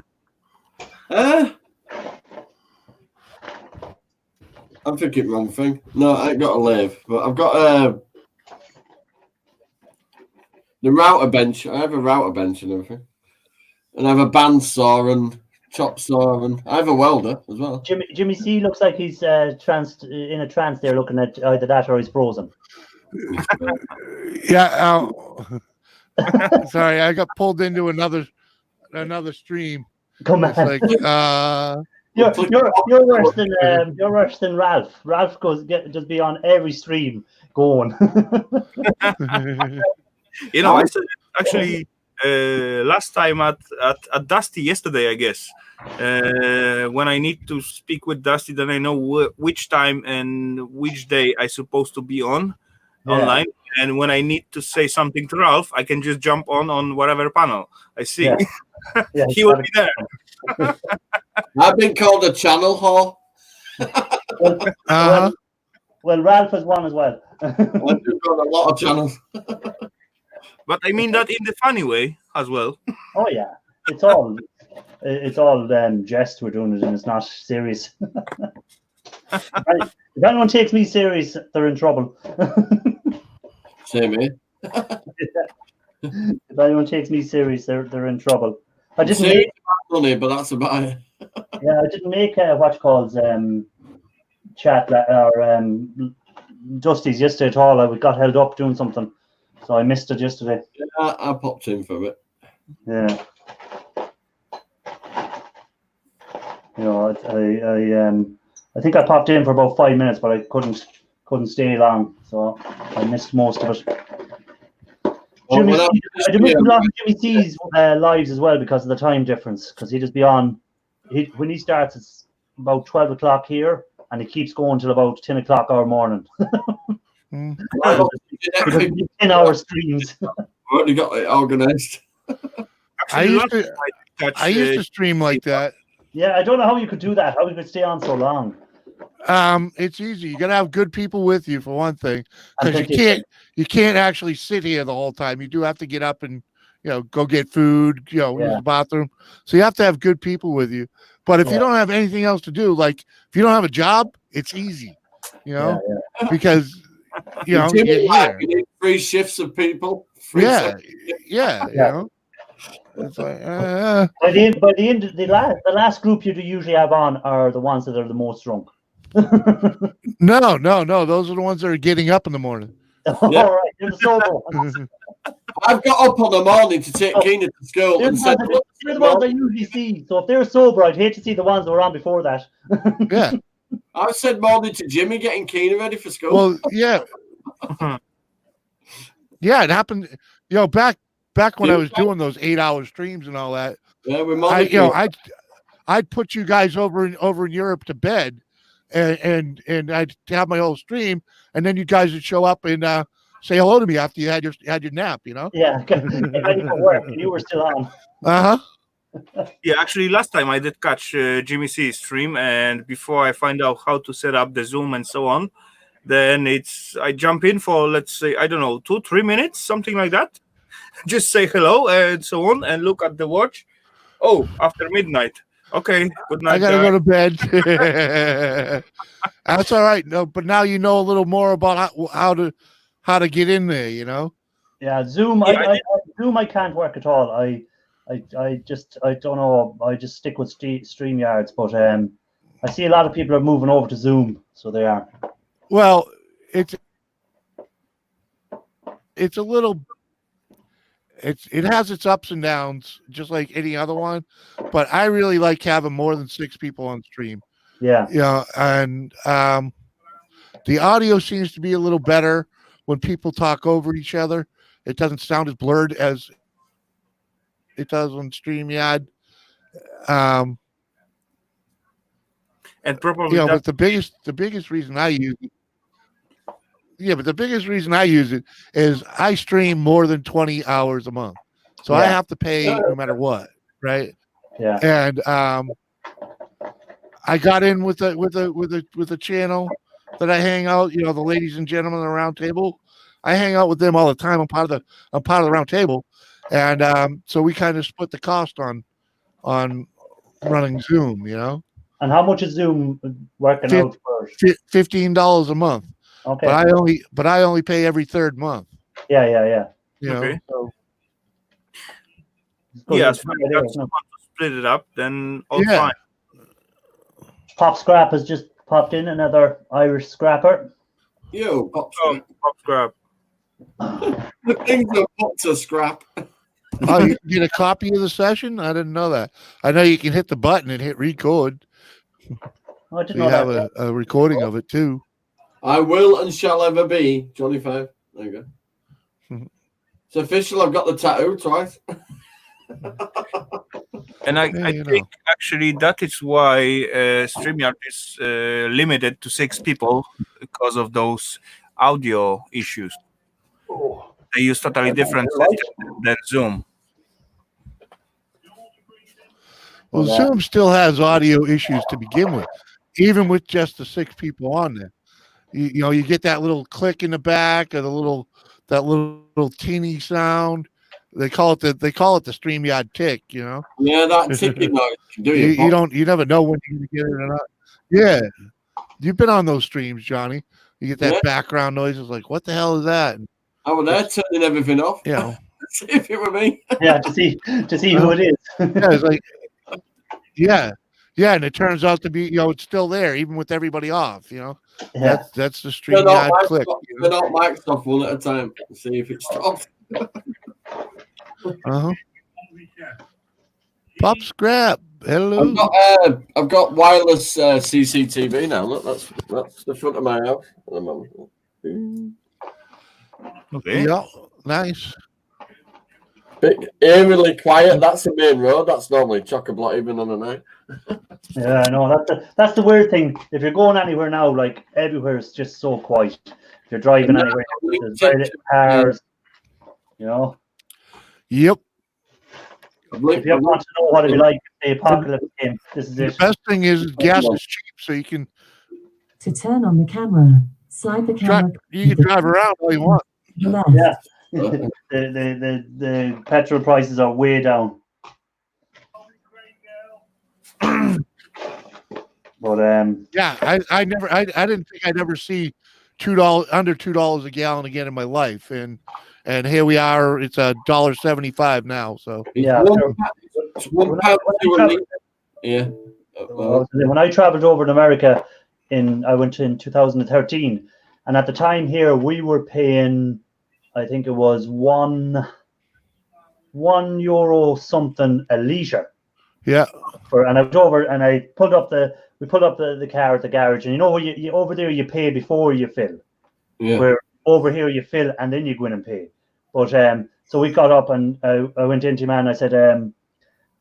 I'm thinking wrong thing. No, I ain't got a lathe, but I've got the router bench. I have a router bench and everything, and I have a bandsaw and chop saw, and I have a welder as well. Jimmy C looks like he's in a trance there, looking at either that or he's frozen. Yeah. Sorry, I got pulled into another stream. Come on. It's like You're worse than Ralph. Ralph just be on every stream going. I said actually last time at Dusty yesterday, I guess. When I need to speak with Dusty, then I know which time and which day I supposed to be online. And when I need to say something to Ralph, I can just jump on whatever panel I see. Yeah. Yeah, he will be there. I've been called a channel whore. Well, Ralph has one as well. I've got a lot of channels. But I mean that in the funny way as well. Oh yeah, it's all jest. We're doing it, and it's not serious. If anyone takes me serious, they're in trouble. Same here. If anyone takes me serious, they're in trouble. I didn't Serious make, about money, but that's about it. I didn't make chat or Dusty's yesterday at all. I got held up doing something, so I missed it yesterday. Yeah, I popped in for it. Yeah. I think I popped in for about 5 minutes, but I couldn't stay long, so I missed most of it. I missed a lot of Jimmy C's lives as well because of the time difference. Because he just be on. When he starts, it's about 12 o'clock here, and he keeps going till about 10 o'clock our morning. 10-hour streams. Already got it organised. I used to stream like that. Yeah, I don't know how you could do that. How you could stay on so long. It's easy. You gotta have good people with you for one thing, because you can't actually sit here the whole time. You do have to get up and go get food, use the bathroom. So you have to have good people with you. But if you don't have anything else to do, like if you don't have a job, it's easy, because you need 3 shifts of people. It's like, by the end, the last group you usually have on are the ones that are the most drunk. No. Those are the ones that are getting up in the morning. All right, you're the sober. I've got up on the morning to take Keena to school and said, they're the ones I usually see. So if they're sober, I'd hate to see the ones that were on before that. Yeah. I said morning to Jimmy getting Keena ready for school. Well, yeah. Yeah, it happened. Back when I was doing those 8-hour streams and all that. Yeah, I'd put you guys over in Europe to bed, and I'd have my whole stream, and then you guys would show up and say hello to me after you had your nap. You know. Yeah, ready for work. You were still on. Yeah, actually, last time I did catch Jimmy C's stream, and before I find out how to set up the Zoom and so on, then I jump in for, let's say, I don't know, 2-3 minutes, something like that. Just say hello and so on, and look at the watch. Oh, after midnight. Okay, good night. I gotta go to bed. That's all right. No, but now you know a little more about how to get in there. You know. Yeah, Zoom. Zoom. I can't work at all. I don't know. I just stick with StreamYards, but I see a lot of people are moving over to Zoom, so they are. Well, it's a little. It has its ups and downs, just like any other one. But I really like having more than 6 people on stream. Yeah. Yeah, and the audio seems to be a little better when people talk over each other. It doesn't sound as blurred as it does on StreamYard. And probably but the biggest reason I use it. Yeah, but the biggest reason I use it is I stream more than 20 hours a month, so I have to pay no matter what, right? Yeah. And I got in with a channel that I hang out. You know, the ladies and gentlemen of the round table. I hang out with them all the time. I'm part of the round table, and so we kind of split the cost on running Zoom. You know. And how much is Zoom working out for? $15 a month. Okay. But I only pay every 3rd month. Yeah. You know. Okay. So, yeah, if you want to split it up, then all fine. Pop Scrap has just popped in, another Irish scrapper. Yo, Pop Scrap. The things are Pop to Scrap. Oh, you can get a copy of the session? I didn't know that. I know you can hit the button and hit record. I didn't know you have a recording of it too. I will and shall ever be Johnny Five. There you go. It's official. I've got the tattoo twice. And I think actually that is why StreamYard is limited to 6 people because of those audio issues. They use totally different system than Zoom. Well, Zoom still has audio issues to begin with, even with just the 6 people on there. You know, you get that little click in the back, or that little teeny sound. They call it the StreamYard tick. You know. Yeah, that ticking noise. You never know when you're gonna get it or not. Yeah, you've been on those streams, Johnny. You get that background noise. It's like, what the hell is that? Oh, they're turning everything off. You know. See if it were me. Yeah, to see who it is. Yeah, it's like, yeah, and it turns out to be, it's still there even with everybody off. You know, that's the StreamYard click. They're not Microsoft one at a time. See if it stops. Pop Scrap. Hello. I've got wireless CCTV now. Look, that's the front of my house at the moment. Okay. Yeah, nice. Eerily quiet. That's the main road. That's normally chock-a-block even on a night. Yeah, no, that's the weird thing. If you're going anywhere now, like everywhere is just so quiet. If you're driving anywhere, there's very little cars. You know. Yep. If you want to know what it'd be like if the apocalypse came, this is it. The best thing is gas is cheap, so you can. To turn on the camera, slide the camera. You can drive around all you want. Yeah. the petrol prices are way down. But yeah, I didn't think I'd ever see under $2 a gallon again in my life, and here we are. It's $1.75 now. So yeah. Yeah. When I traveled over to America, I went in 2013, and at the time here we were paying, I think it was €1 something a litre. Yeah. And I went over and we pulled up the car at the garage, and you over there you pay before you fill. Yeah. Where over here you fill and then you go in and pay. But so we got up and I went into him and I said,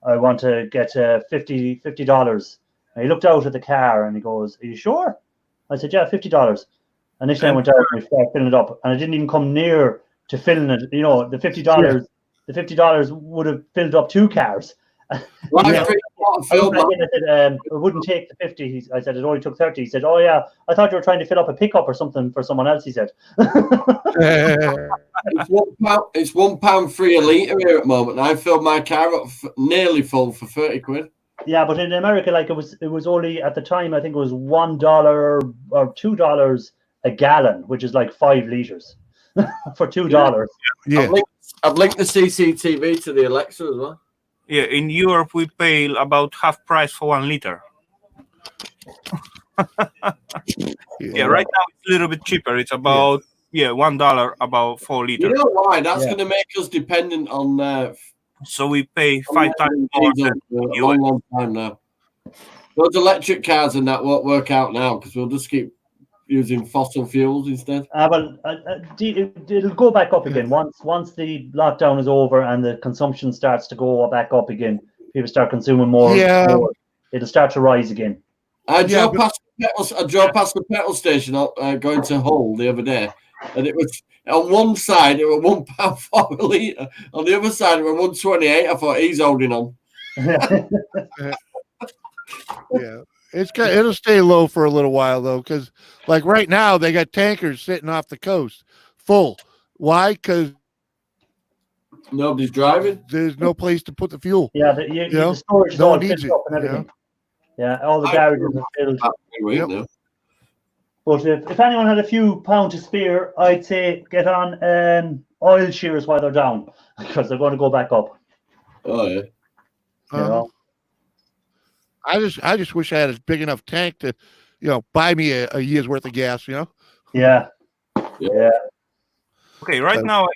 I want to get $50. And he looked out at the car and he goes, "Are you sure?" I said, "Yeah, $50." Initially, I went out and I started filling it up, and I didn't even come near to filling it. You know, the $50 would have filled up 2 cars. Well, Yeah. I think what I I feel, went back in and said, it wouldn't take the 50. I said, it only took 30. He said, oh, yeah, I thought you were trying to fill up a pickup or something for someone else, he said. it's £1 free a litre here at the moment. I filled my car up nearly full for 30 quid. Yeah, but in America, like it was only at the time, I think it was $1 or $2 a gallon, which is like 5 liters for $2. Yeah. I've linked the CCTV to the Alexa as well. Yeah, in Europe we pay about half price for 1 liter. Yeah, right now it's a little bit cheaper. It's about $1 about 4 liters. You know why? That's going to make us dependent on. So we pay 5 times more than a long time now. Those electric cars and that won't work out now because we'll just keep using fossil fuels instead. It'll go back up again once the lockdown is over and the consumption starts to go back up again. People start consuming more. More, it'll start to rise again. I drove past the petrol station going to Hull the other day, and it was on one side it was £1 for a litre. On the other side it was 128. I thought he's holding on. Yeah, it'll stay low for a little while though, because like right now they got tankers sitting off the coast full. Why? Because nobody's driving. There's no place to put the fuel. Yeah, the storage is all filled up and everything. Yeah, all the garages are filled. But if anyone had a few pounds to spare, I'd say get on oil shears while they're down because they're going to go back up. Oh yeah. You know? I just wish I had a big enough tank to, buy me a year's worth of gas. Yeah. Okay, right now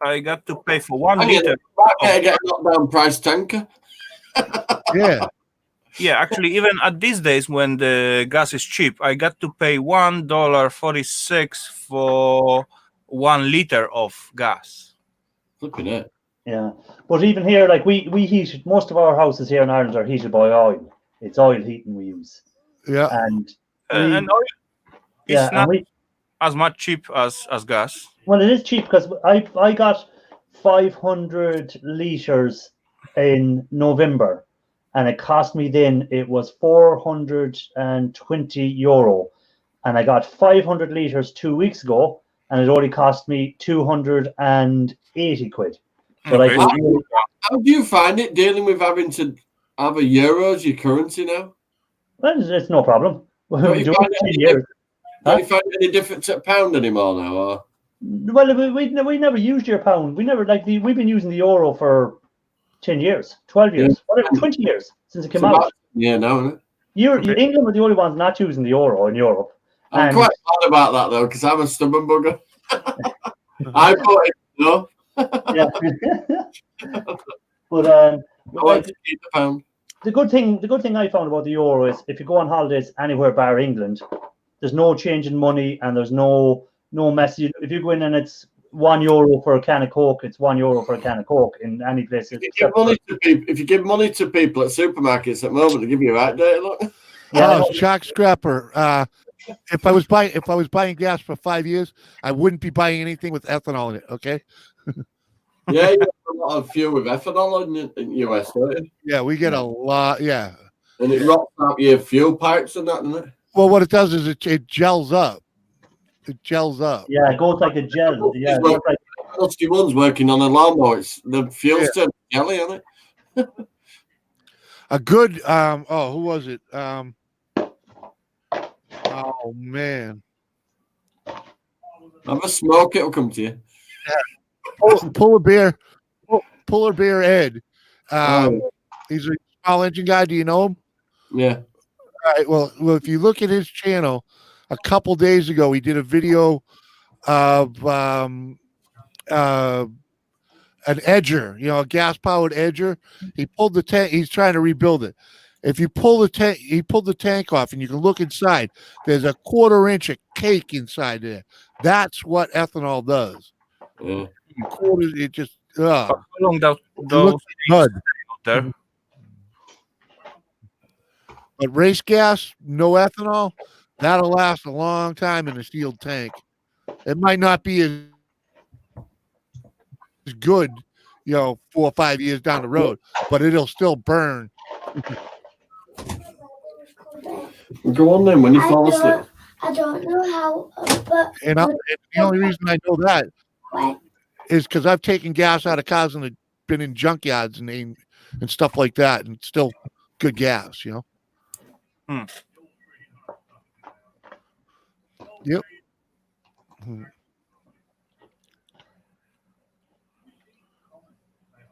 I got to pay for 1 liter. I get a knockdown price tanker. Yeah. Yeah, actually, even at these days when the gas is cheap, I got to pay $1.46 for 1 liter of gas. Look at that. Yeah, but even here, like we heat, most of our houses here in Ireland are heated by oil. It's oil heating we use. Yeah, and oil is not as much cheap as gas. Well, it is cheap because I got 500 liters in November, and it cost me then it was €420, and I got 500 liters 2 weeks ago, and it only cost me 280 quid. So okay. How do you find it dealing with having to have a euro as your currency now? Well, it's no problem. Don't you find it any different to a pound anymore now? Or? Well, we never used your pound. We never we've been using the euro for 10 years, 12 years, whatever, 20 years since it came out. Yeah, no. England were the only ones not using the euro in Europe. I'm quite mad about that though, because I'm a stubborn bugger. I bought it, yeah. But the good thing I found about the euro is if you go on holidays anywhere bar England, there's no change in money and there's no mess. If you go in and it's €1 for a can of Coke, it's €1 for a can of Coke in any place. If you give money to people at supermarkets at the moment, they give you a right dirty look. Shock Scrapper. If I was buying gas for 5 years, I wouldn't be buying anything with ethanol in it. Okay. Yeah, you have a lot of fuel with ethanol in US, don't you? Yeah, we get a lot. Yeah, and it rots out your fuel pipes and that, doesn't it? Well, what it does is it gels up. It gels up. Yeah, it goes like a gel. Yeah, Rusty one's working on a lawnmower. The fuel's turned jelly on it. A good. Who was it? Oh man. Have a smoke. It'll come to you. Yeah. Polar Bear Ed. He's a small engine guy. Do you know him? Yeah. All right. Well, if you look at his channel, a couple days ago, he did a video of an edger, a gas-powered edger. He pulled the tank. He's trying to rebuild it. If you pull the tank, he pulled the tank off, and you can look inside. There's a 1/4 inch of cake inside there. That's what ethanol does. Yeah. It just how long those mud there? But race gas, no ethanol, That'll last a long time in a sealed tank. It might not be as good, 4 or 5 years down the road, but it'll still burn. Go on then when you fall asleep. I don't know how, but And the only reason I know that is because I've taken gas out of cars and been in junkyards and stuff like that, and it's still good gas, Hmm. Yep.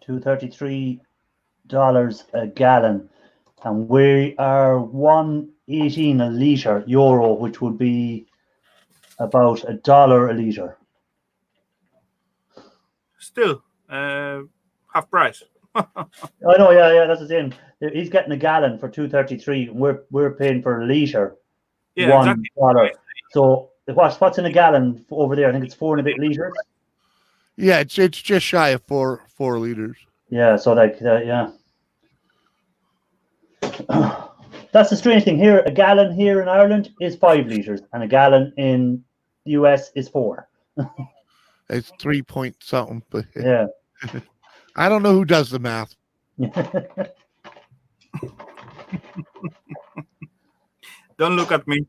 $233 a gallon, and we are 1.18 a litre euro, which would be about $1 a litre. Still, half price. I know, yeah, that's the same. He's getting a gallon for $233, and we're paying for a litre, Yeah, $1. exactly. So what's in a gallon over there? I think it's 4 and a bit litres. Yeah, it's just shy of 4 liters. Yeah, so yeah. That's the strange thing here. A gallon here in Ireland is 5 litres, and a gallon in the US is 4. It's 3 point something, but Yeah. I don't know who does the math. Don't look at me.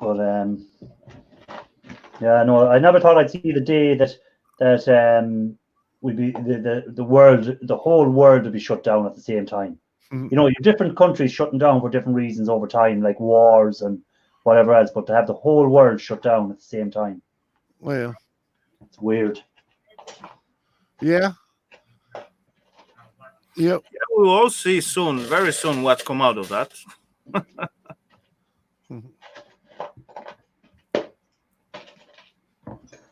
But yeah, no, I never thought I'd see the day that would be the whole world would be shut down at the same time. Mhm. You know, you're different countries shutting down for different reasons over time, like wars and whatever else, but to have the whole world shut down at the same time, Well, it's weird. yeah. Yep. Yeah, we'll all see soon, very soon, what come out of that.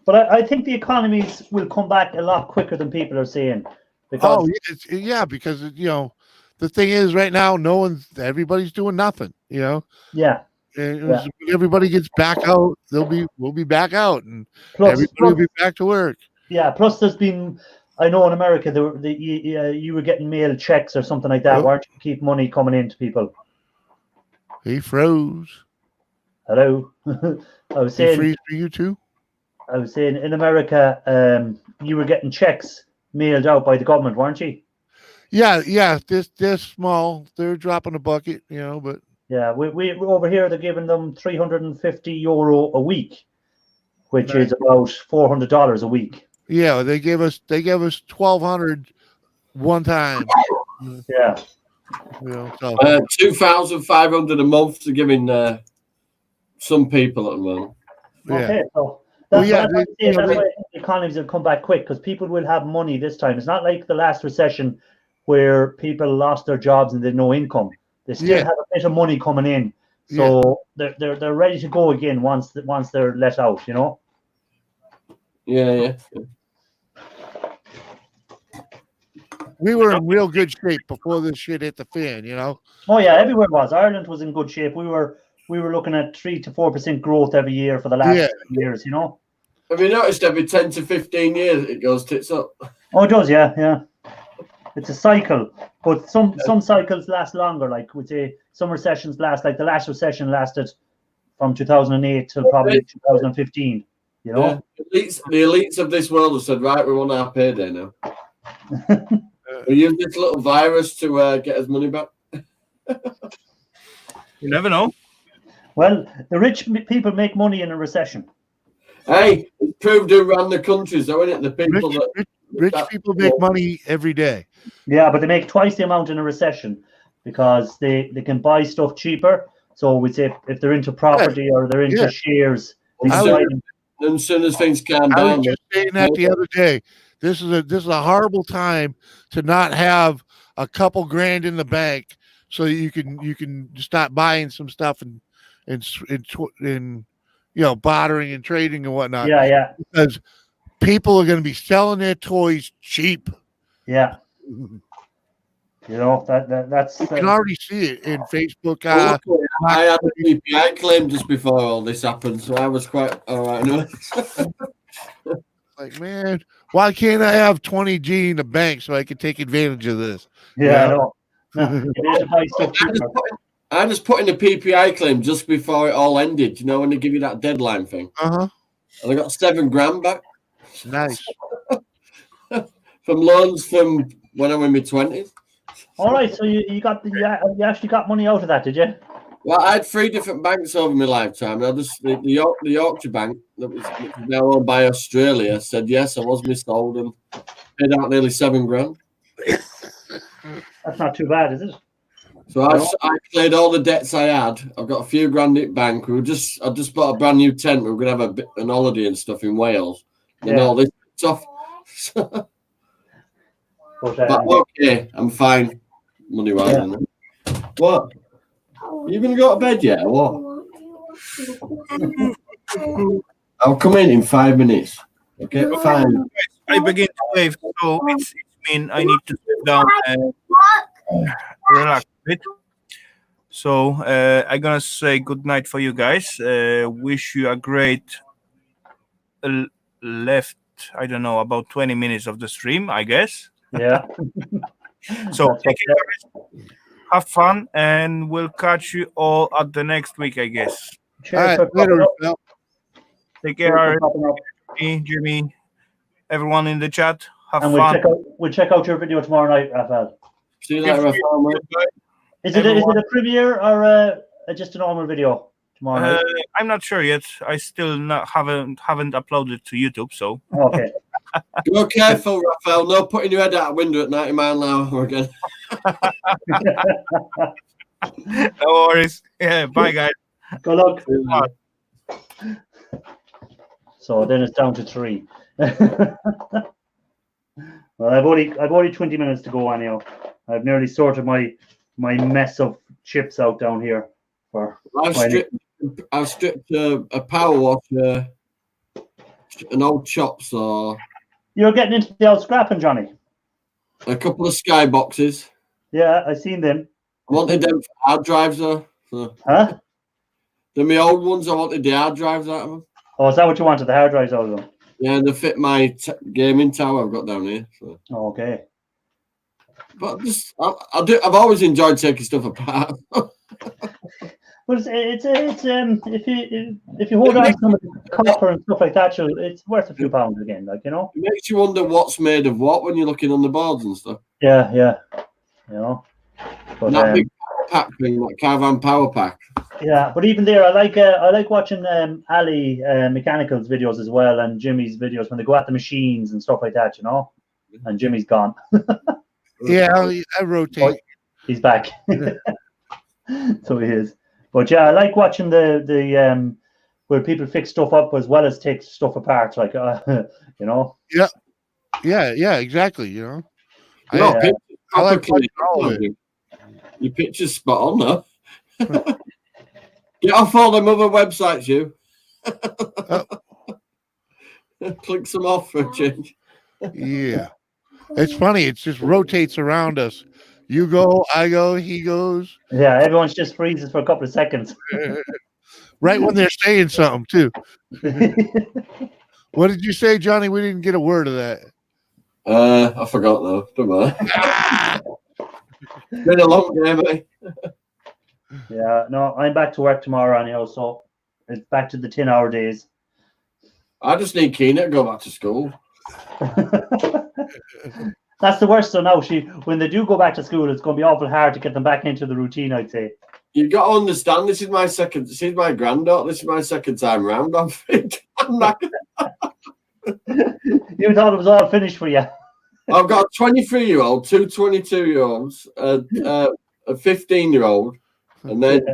But I think the economies will come back a lot quicker than people are saying. Because Oh, yeah, because the thing is, right now, everybody's doing nothing. yeah, And when everybody gets back out, we'll be back out, and plus, everybody will be back to work. yeah, plus there's been, I know in America you were getting mail checks or something like that, Yep. weren't you, to keep money coming into people. He froze. Hello. I was He saying freeze for you too. in America, you were getting checks mailed out by the government, weren't you? Yeah. They're small. They're dropping a bucket, but Yeah, we over here they're giving them €350 a week, which is about $400 a week. yeah, they gave us $1,200 one time. Yeah. So 2,500 a month to giving some people at the moment. yeah. Okay, so Well, that's, yeah, that's, they- that's they- why I think the economies will come back quick, because people will have money this time. It's not like the last recession where people lost their jobs and they had no income. They still Yeah. have a bit of money coming in, so they're ready to go again once they're let out. Yeah. We were in real good shape before this shit hit the fan. Oh yeah, everywhere was. Ireland was in good shape. We were looking at 3 to 4% growth every year for the last years. Have you noticed every 10 to 15 years it goes tits up? Oh, it does, yeah. It's a cycle, but some cycles last longer. Like we'd say, some recessions last. Like the last recession lasted from 2008 till probably 2015. Yeah. The elites of this world have said, right, we want our payday now. We use this little virus to get his money back. You never know. Well, the rich people make money in a recession. Hey, it's proved who ran the countries, though, isn't it? The people Rich people make money every day. Yeah, but they make twice the amount in a recession because they can buy stuff cheaper. So we'd say if they're into property or they're into shares, they can buy them. And as soon as things calm I down, was just saying that the other day. This is a horrible time to not have a couple grand in the bank so that you can start buying some stuff and bartering and trading and whatnot. Yeah. Because people are going to be selling their toys cheap. Yeah. That's You can already see it in Facebook. luckily, I had a PPI claim just before all this happened, so I was quite all right. Like, man, why can't I have 20G in the bank so I can take advantage of this? Yeah, I know. You need to buy stuff cheaper. I just put in a PPI claim just before it all ended. You know, when they give you that deadline thing. Uh-huh. And I got $7,000 back Nice. from loans from when I was in my 20s. All right, so you actually got money out of that, did you? Well, I had 3 different banks over my lifetime. I just the Yorkshire Bank, which is now owned by Australia, said yes, I was missold and paid out nearly $7,000. That's not too bad, is it? So I cleared all the debts I had. I've got a few grand at bank. I just bought a brand new tent. We were going to have an holiday and stuff in Wales. And all this stuff. But okay, I'm fine. Money wise. Yeah. What? Are you going to go to bed yet or what? I'll come in 5 minutes. Okay, fine. I begin to wave, so it's mean I need to sit down and relax a bit. So I'm gonna say good night for you guys. Wish you a great left. I don't know, about 20 minutes of the stream, I guess. Yeah. So take care, guys. Have fun, and we'll catch you all at the next week, I guess. Cheers. All right, later, Phil. Take care, Jimmy, everyone in the chat. Have and fun. We'll check out your video tomorrow night, Raphael. See you later, Raphael. Is it a premiere or just a normal video tomorrow night? I'm not sure yet. I still haven't uploaded to YouTube, so. Okay. Go careful, Raphael. No putting your head out a window at 90 miles an hour again. No worries. Yeah, bye, guys. Good luck. So then it's down to 3. Well, I've only 20 minutes to go anyhow. I've nearly sorted my mess of chips out down here. I've stripped a power washer, an old chop saw. You're getting into the old scrapping, Johnny. A couple of sky boxes. Yeah, I seen them. I wanted them for hard drives though. So. Huh? They're my old ones. I wanted the hard drives out of them. Oh, is that what you wanted? The hard drives out of them? Yeah, they fit my gaming tower I've got down here. So. Okay. But I've always enjoyed taking stuff apart. Well, it's if you hold on to some of the copper and stuff like that, it's worth a few pounds again, like, you know. It makes you wonder what's made of what when you're looking on the boards and stuff. Yeah, you know. But, that big pack thing, like Caravan Power Pack. Yeah, but even there, I like watching Ali Mechanical's videos as well, and Jimmy's videos when they go at the machines and stuff like that, you know. And Jimmy's gone. Yeah, I rotate. Oh, he's back. So he is. But yeah, I like watching the where people fix stuff up as well as take stuff apart, like you know. Yeah, exactly. You know. I like watching all of it. Your picture's spot on though. Get off all them other websites, you. Click some off for a change. Yeah. It's funny. It just rotates around us. You go, I go, he goes. Yeah, everyone's just freezes for a couple of seconds. Right when they're saying something, too. What did you say, Johnny? We didn't get a word of that. I forgot, though. Don't matter. It's been a long day, mate. Yeah, no, I'm back to work tomorrow anyhow, so it's back to the 10-hour days. I just need Keena to go back to school. That's the worst. So now when they do go back to school, it's going to be awful hard to get them back into the routine, I'd say. You've got to understand, this is my granddaughter. This is my second time round. I'm not. You thought it was all finished for you. I've got a 23-year-old, 2 22-year-olds, a 15-year-old, and then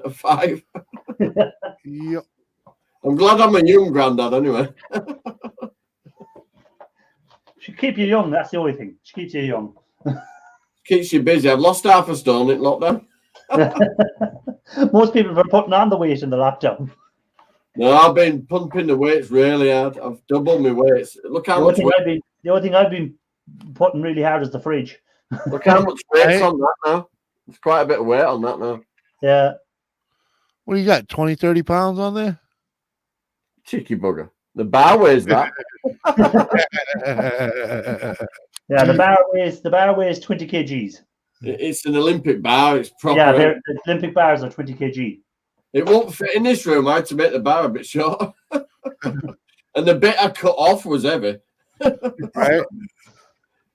a 5. Yep. I'm glad I'm a young granddad anyway. She keep you young, that's the only thing. She keeps you young. Keeps you busy. I've lost half a stone in lockdown. Most people were putting on the weight in the lockdown. No, I've been pumping the weights really hard. I've doubled my weights. Look how much weight. The only thing I've been putting really hard is the fridge. Look how much weight's on that now. There's quite a bit of weight on that now. Yeah. What do you got? 20, 30 pounds on there? Cheeky bugger. The bar weighs that. Yeah, the bar weighs 20 kgs. It's an Olympic bar. It's proper. Yeah, the Olympic bars are 20 kg. It won't fit in this room. I had to make the bar a bit shorter. And the bit I cut off was heavy. Right.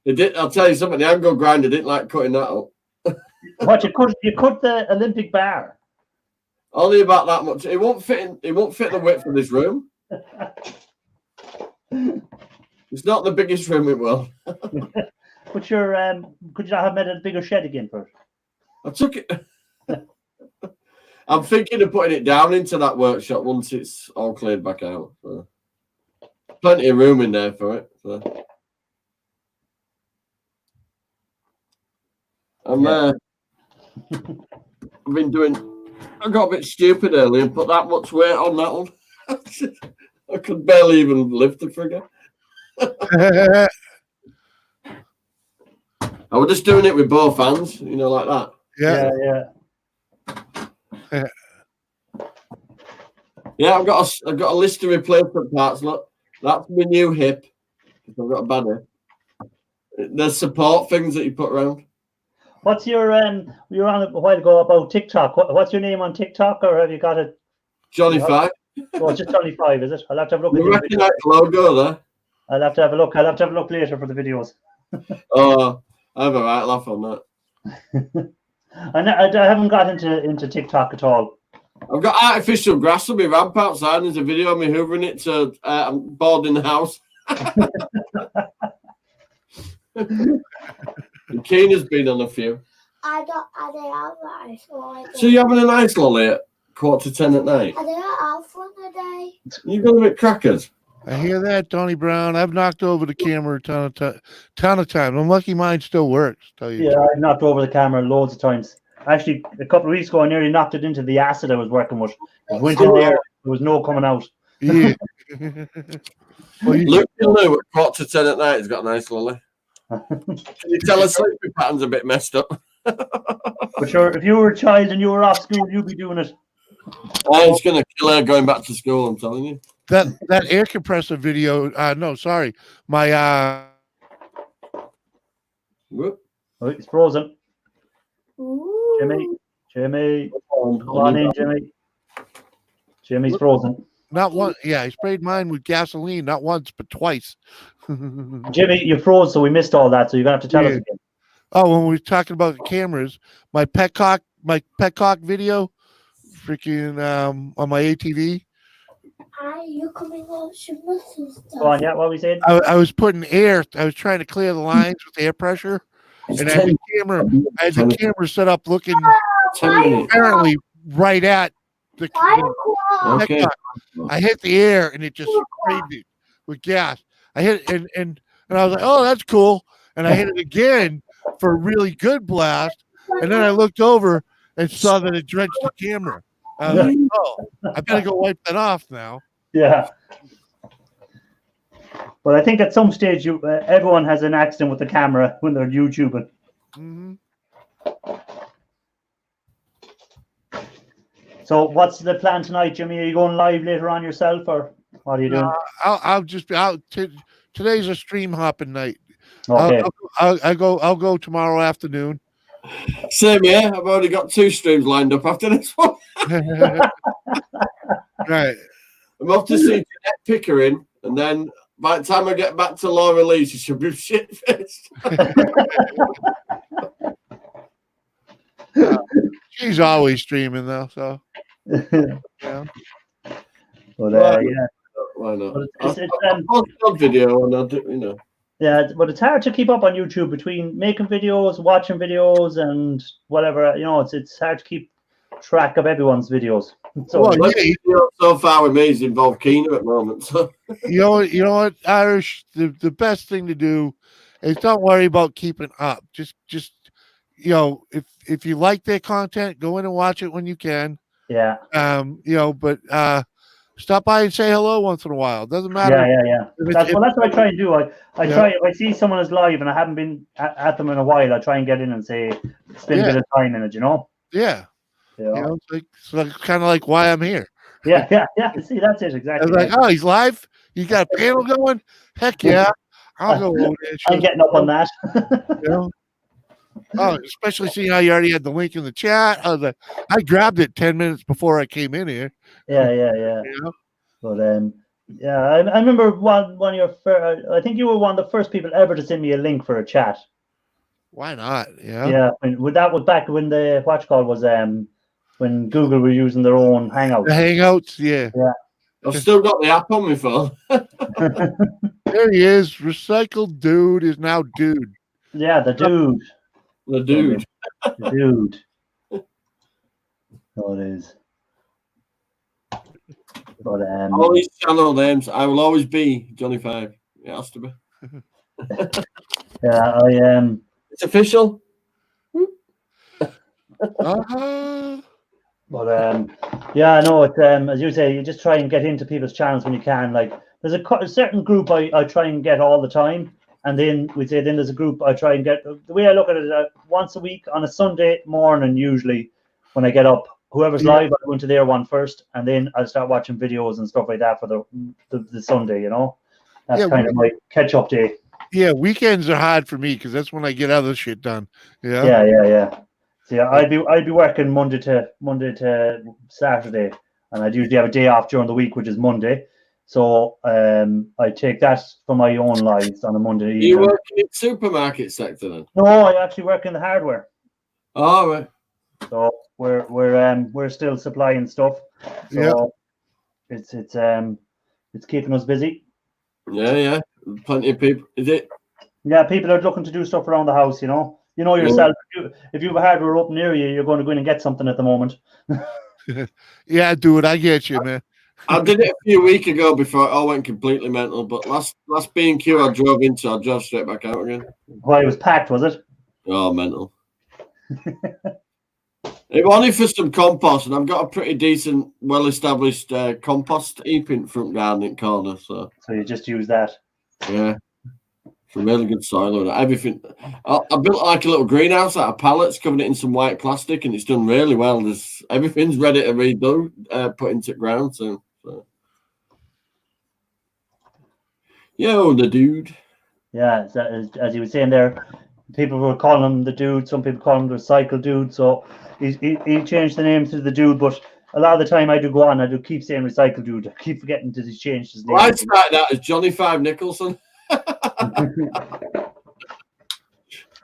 It did. I'll tell you something. The angle grinder didn't like cutting that up. What you cut the Olympic bar? Only about that much. It won't fit in. It won't fit the width of this room. It's not the biggest room it will. But your could you not have made a bigger shed again for it? I took it. I'm thinking of putting it down into that workshop once it's all cleared back out. So. Plenty of room in there for it. So. I've been doing. I got a bit stupid earlier and put that much weight on that one. I could barely even lift the figure. I was just doing it with both hands, you know, like that. Yeah. Yeah, I've got a list of replacement parts. Look, that's my new hip. I've got a bad hip. There's support things that you put around. What's your we were on a while ago about TikTok. What's your name on TikTok, or have you got it? Johnny Five. Oh, it's just Johnny Five, is it? I'll have to have a look. You recognize the logo there? I'll have to have a look. I'll have to have a look later for the videos. Oh, I have a right laugh on that. I haven't got into TikTok at all. I've got artificial grass on my ramp outside. There's a video of me hoovering it to I'm bored in the house. And Keena's been on a few. I don't have that. So you're having a nice lolly at 10:15 at night? I don't have one today. You got a bit crackers. I hear that, Tony Brown. I've knocked over the camera a ton of times. I'm lucky mine still works. Tell you. Yeah, I've knocked over the camera loads of times. Actually, a couple of weeks ago, I nearly knocked it into the acid I was working with. It went in there. There was no coming out. Yeah. Well, Luke Lou at 10:15 at night has got a nice lolly. Can you tell us sleeping pattern's a bit messed up? But sure, if you were a child and you were off school, you'd be doing it. It's going to kill her going back to school, I'm telling you. That air compressor video. No, sorry. My Whoop. Oh, it's frozen. Ooh. Jimmy. Come on in, Jimmy. Jimmy's frozen. not one. Yeah, I sprayed mine with gasoline, not once but twice. Jimmy, you froze, so we missed all that. So you're gonna have to tell us again. Oh, when we were talking about the cameras, my Petcock video, freaking on my ATV. Hi, you coming on sister? Go on, yeah, what we said? I was putting air. I was trying to clear the lines with air pressure, and I had the camera set up looking apparently right at the Okay. I hit the air and it just sprayed me with gas. I hit it and I was like, oh, that's cool. And I hit it again for a really good blast. And then I looked over and saw that it drenched the camera. I was like, oh, I better go wipe that off now. Yeah. But I think at some stage, everyone has an accident with the camera when they're YouTubing. Mm-hmm. So what's the plan tonight, Jimmy? Are you going live later on yourself, or what are you doing? I'll just be out. Today's a stream hopping night. Okay. I'll go tomorrow afternoon. Same here. I've already got 2 streams lined up after this one. Right. I'm off to see Jeanette Pickering, and then by the time I get back to Laura Lee, she should be shit-faced. She's always streaming though, so yeah. But yeah. Why not? But it's I'll post a video and I'll do, you know. Yeah, but it's hard to keep up on YouTube between making videos, watching videos, and whatever. You know, it's hard to keep track of everyone's videos. So, So far with me is involved Keena at the moment. So. You know what, Irish. The best thing to do is don't worry about keeping up. Just you know, if you like their content, go in and watch it when you can. Yeah. You know, but stop by and say hello once in a while. It doesn't matter. Yeah. That's what I try and do. I try if I see someone is live and I haven't been at them in a while, I try and get in and say spend a bit of time in it, you know? Yeah. You know, it's kind of like why I'm here. Yeah. See, that's it exactly. I was like, oh, he's live. You got a panel going? Heck yeah. I'll go over there. I'm getting up on that. You know? Oh, especially seeing how you already had the link in the chat. I was like, I grabbed it 10 minutes before I came in here. Yeah. You know? But yeah, I remember one of your I think you were one of the first people ever to send me a link for a chat. Why not? Yeah. Yeah, that was back when the was when Google were using their own Hangouts. The Hangouts, yeah. I've still got the app on my phone. There he is. Recycled dude is now dude. Yeah, the dude. The dude. The dude. So it is. But All these channel names, I will always be Johnny Five. It has to be. yeah, It's official. Uh-huh. But yeah, I know it. As you say, you just try and get into people's channels when you can. Like, there's a certain group I try and get all the time, and then then there's a group I try and get. The way I look at it, once a week on a Sunday morning, usually when I get up, whoever's live, I go into their one first, and then I'll start watching videos and stuff like that for the Sunday. You know, that's kind of my catch up day. Yeah, weekends are hard for me because that's when I get other shit done. Yeah. Yeah. So yeah, I'd be working Monday to Saturday, and I'd usually have a day off during the week, which is Monday. So I take that for my own lives on a Monday evening. You work in the supermarket sector then? No, I actually work in the hardware. Oh, right. So we're still supplying stuff. So it's keeping us busy. Yeah. Plenty of people. Is it? Yeah, people are looking to do stuff around the house. You know yourself. If you have a hardware up near you, you're going to go in and get something at the moment. Yeah, dude, I get you, man. I did it a few weeks ago before it all went completely mental. But last B&Q I drove into, I drove straight back out again. Why, it was packed, was it? Oh, mental. It was only for some compost, and I've got a pretty decent, well-established compost heap in front garden corner. So you just use that. Yeah. Some really good soil and everything. I built like a little greenhouse out of pallets, covered it in some white plastic, and it's done really well. Everything's ready to redo, put into the ground soon. So. Yo, the dude. Yeah, as you were saying there, people were calling him the dude. Some people call him the recycle dude. So he changed the name to the dude, but a lot of the time I do go on, I do keep saying recycle dude. I keep forgetting that he changed his name. Well, I started out as Johnny Five Nicholson.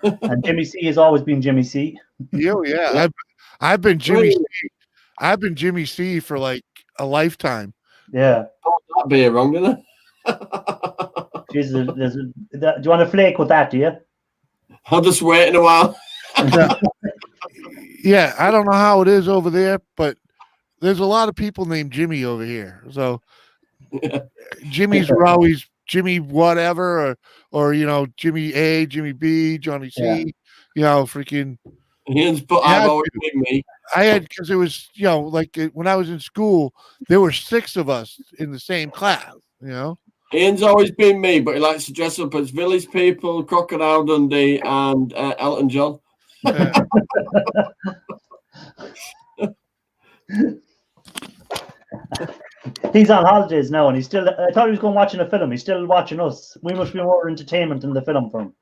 And Jimmy C has always been Jimmy C. Yeah. I've been Jimmy C. I've been Jimmy C for like a lifetime. Yeah. That'd be wrong, isn't it? Jesus, do you want to flake with that, do you? I'll just wait in a while. Yeah, I don't know how it is over there, but there's a lot of people named Jimmy over here. So Jimmy's were always Jimmy whatever, or Jimmy A, Jimmy B, Johnny C, freaking. I've always been me. I had, because it was when I was in school, there were 6 of us in the same class. Ian's always been me, but he likes to dress up as Village People, Crocodile Dundee, and Elton John. He's on holidays now, and he's still. I thought he was going watching a film. He's still watching us. We must be more entertainment in the film for him.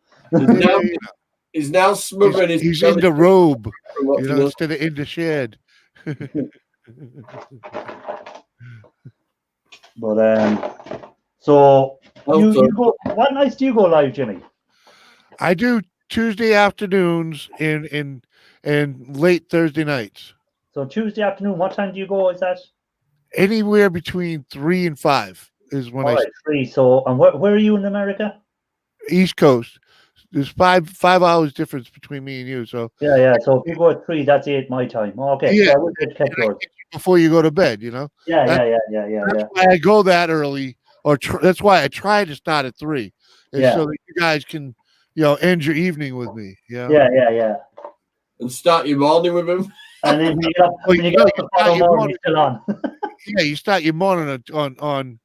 He's now smothering his. He's in the robe, instead of in the shed. But so you go. What nights do you go live, Jimmy? I do Tuesday afternoons and late Thursday nights. So Tuesday afternoon, what time do you go? Is that anywhere between 3 and 5 is when I 3. So, and where are you in America? East Coast. There's 5 hours difference between me and you. So yeah. So if you go at 3, that's 8 my time. Okay. Yeah. So yours. Before you go to bed, Yeah. That's why I go that early, or that's why I try to start at 3, so that you guys can, end your evening with me. Yeah. And start your morning with him. And then you get up the following morning, you're still on. Yeah, you start your morning on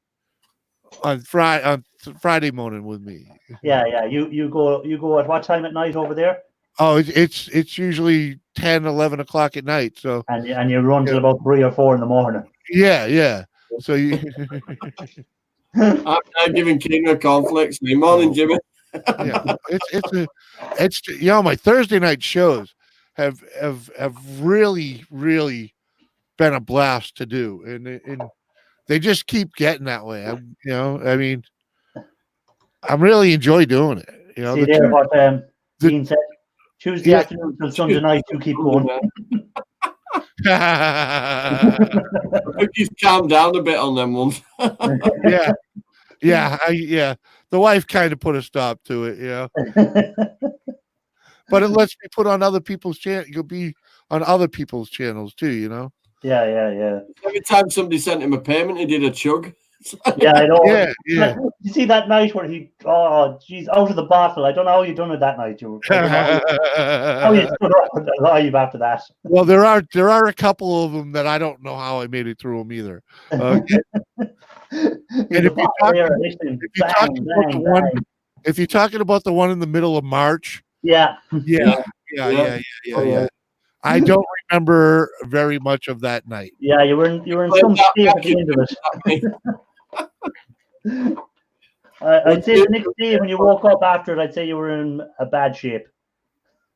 Friday morning with me. Yeah. You go at what time at night over there? Oh, it's usually 10, 11 o'clock at night. So and you run till about 3 or 4 in the morning. Yeah. So you. I'm giving King a conflict. Good morning, Jimmy. Yeah, it's you know, my Thursday night shows have really been a blast to do, and they just keep getting that way. I mean, I'm really enjoy doing it. You know, See there what the- Dean said. Tuesday Yeah. afternoon till Sunday night, you keep going. He's calmed down a bit on them ones. yeah. The wife kind of put a stop to it, you know. But it lets me put on other people's channel. You'll be on other people's channels too, you know. Yeah. Every time somebody sent him a payment, he did a chug. Yeah, I know. Yeah. You see that night where he, geez, out of the bottle. I don't know how you done it that night. How you stood up alive after that. Well, there are a couple of them that I don't know how I made it through them either. Okay. And if you're talking about the one in the middle of March, yeah. I don't remember very much of that night. Yeah, you were in some state at the end of it. I'd say the next day when you woke up after it, I'd say you were in a bad shape.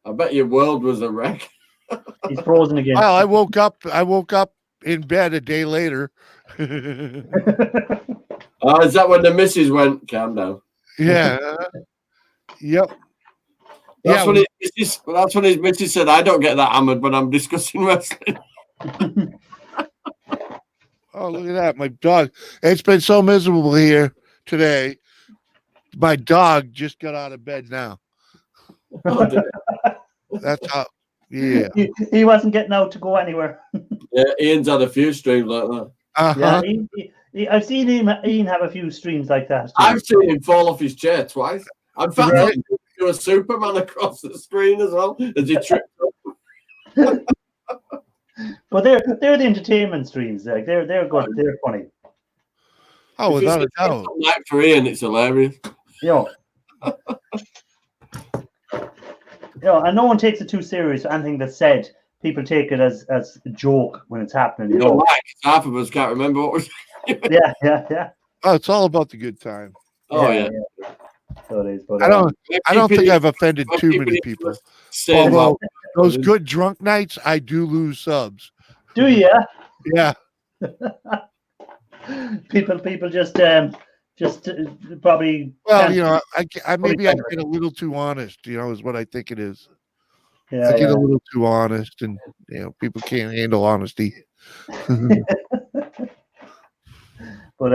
I bet your world was a wreck. He's frozen again. Well, I woke up in bed a day later. Is that when the missus went, calm down? Yeah. Yep. That's when his missus said, I don't get that hammered when I'm discussing wrestling. Oh, look at that. My dog. It's been so miserable here today. My dog just got out of bed now. That's how, yeah. He wasn't getting out to go anywhere. Yeah, Ian's had a few streams like that. Uh-huh. Yeah, I've seen Ian have a few streams like that. I've seen him fall off his chair twice. In fact, right. Do a Superman across the screen as well as he tripped up. But they're the entertainment streams. Like they're good. They're funny. Oh, without a doubt. Like for Ian, it's hilarious. And no one takes it too serious. Anything that's said, people take it as a joke when it's happening. Half of us can't remember what was. Yeah. Oh, it's all about the good time. Oh yeah. So it is, but, I don't think I've offended too many people. Although those good drunk nights, I do lose subs. Do you? Yeah. People just probably. Well, you know, I maybe I get a little too honest. You know, is what I think it is. Yeah, I get a little too honest, and you know, people can't handle honesty. But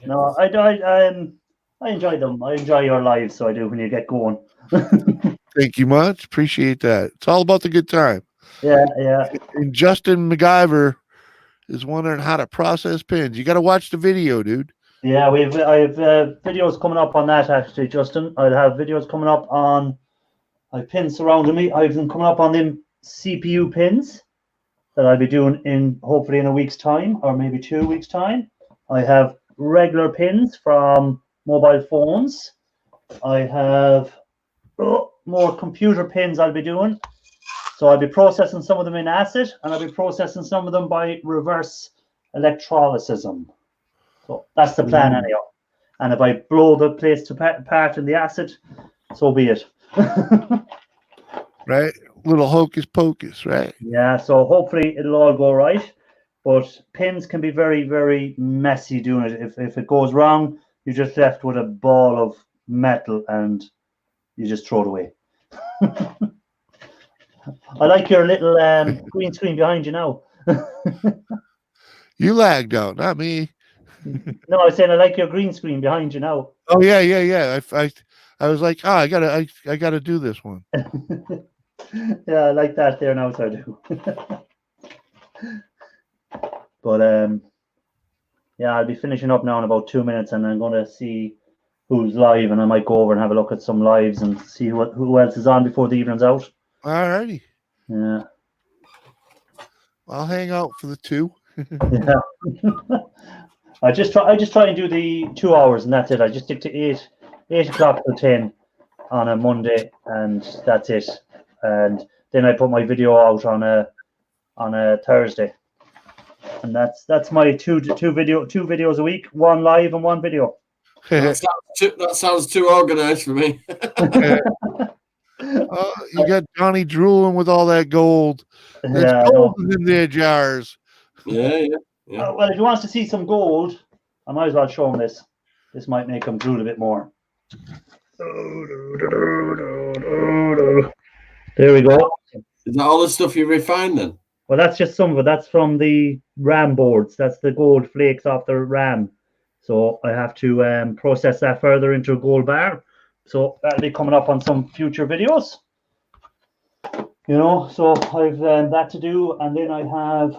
no, I enjoy them. I enjoy your lives, so I do when you get going. Thank you much. Appreciate that. It's all about the good time. Yeah. And Justin MacGyver is wondering how to process pins. You got to watch the video, dude. Yeah, I have videos coming up on that actually, Justin. I'll have videos coming up on. I have pins surrounding me. I have them coming up on them CPU pins that I'll be doing hopefully in a week's time or maybe 2 weeks' time. I have regular pins from mobile phones. I have more computer pins I'll be doing. So I'll be processing some of them in acid and I'll be processing some of them by reverse electrolysis. So that's the plan anyhow. And if I blow the place apart in the acid, so be it. Right? Little hocus pocus, right? Yeah, so hopefully it'll all go right. But pins can be very, very messy doing it. If it goes wrong, you're just left with a ball of metal and you just throw it away. I like your little green screen behind you now. You lagged out, not me. No, I was saying I like your green screen behind you now. Oh yeah. I was like, I gotta do this one. Yeah, I like that there now, so I do. But yeah, I'll be finishing up now in about 2 minutes, and I'm going to see who's live, and I might go over and have a look at some lives and see who else is on before the evening's out. Alrighty. Yeah. I'll hang out for the 2. Yeah. I just try and do the 2 hours, and that's it. I just stick to 8 o'clock till 10 on a Monday, and that's it. And then I put my video out on a Thursday, and that's my two videos a week, one live and one video. That sounds too organised for me. You got Johnny drooling with all that gold. There's Yeah, I know. gold in their jars. Yeah. Well, if he wants to see some gold, I might as well show him this. This might make him drool a bit more. There we go. Is that all the stuff you refined then? Well, that's just some of it. That's from the RAM boards. That's the gold flakes off the RAM. So I have to process that further into a gold bar. So that'll be coming up on some future videos. You know, so I've that to do, and then I have.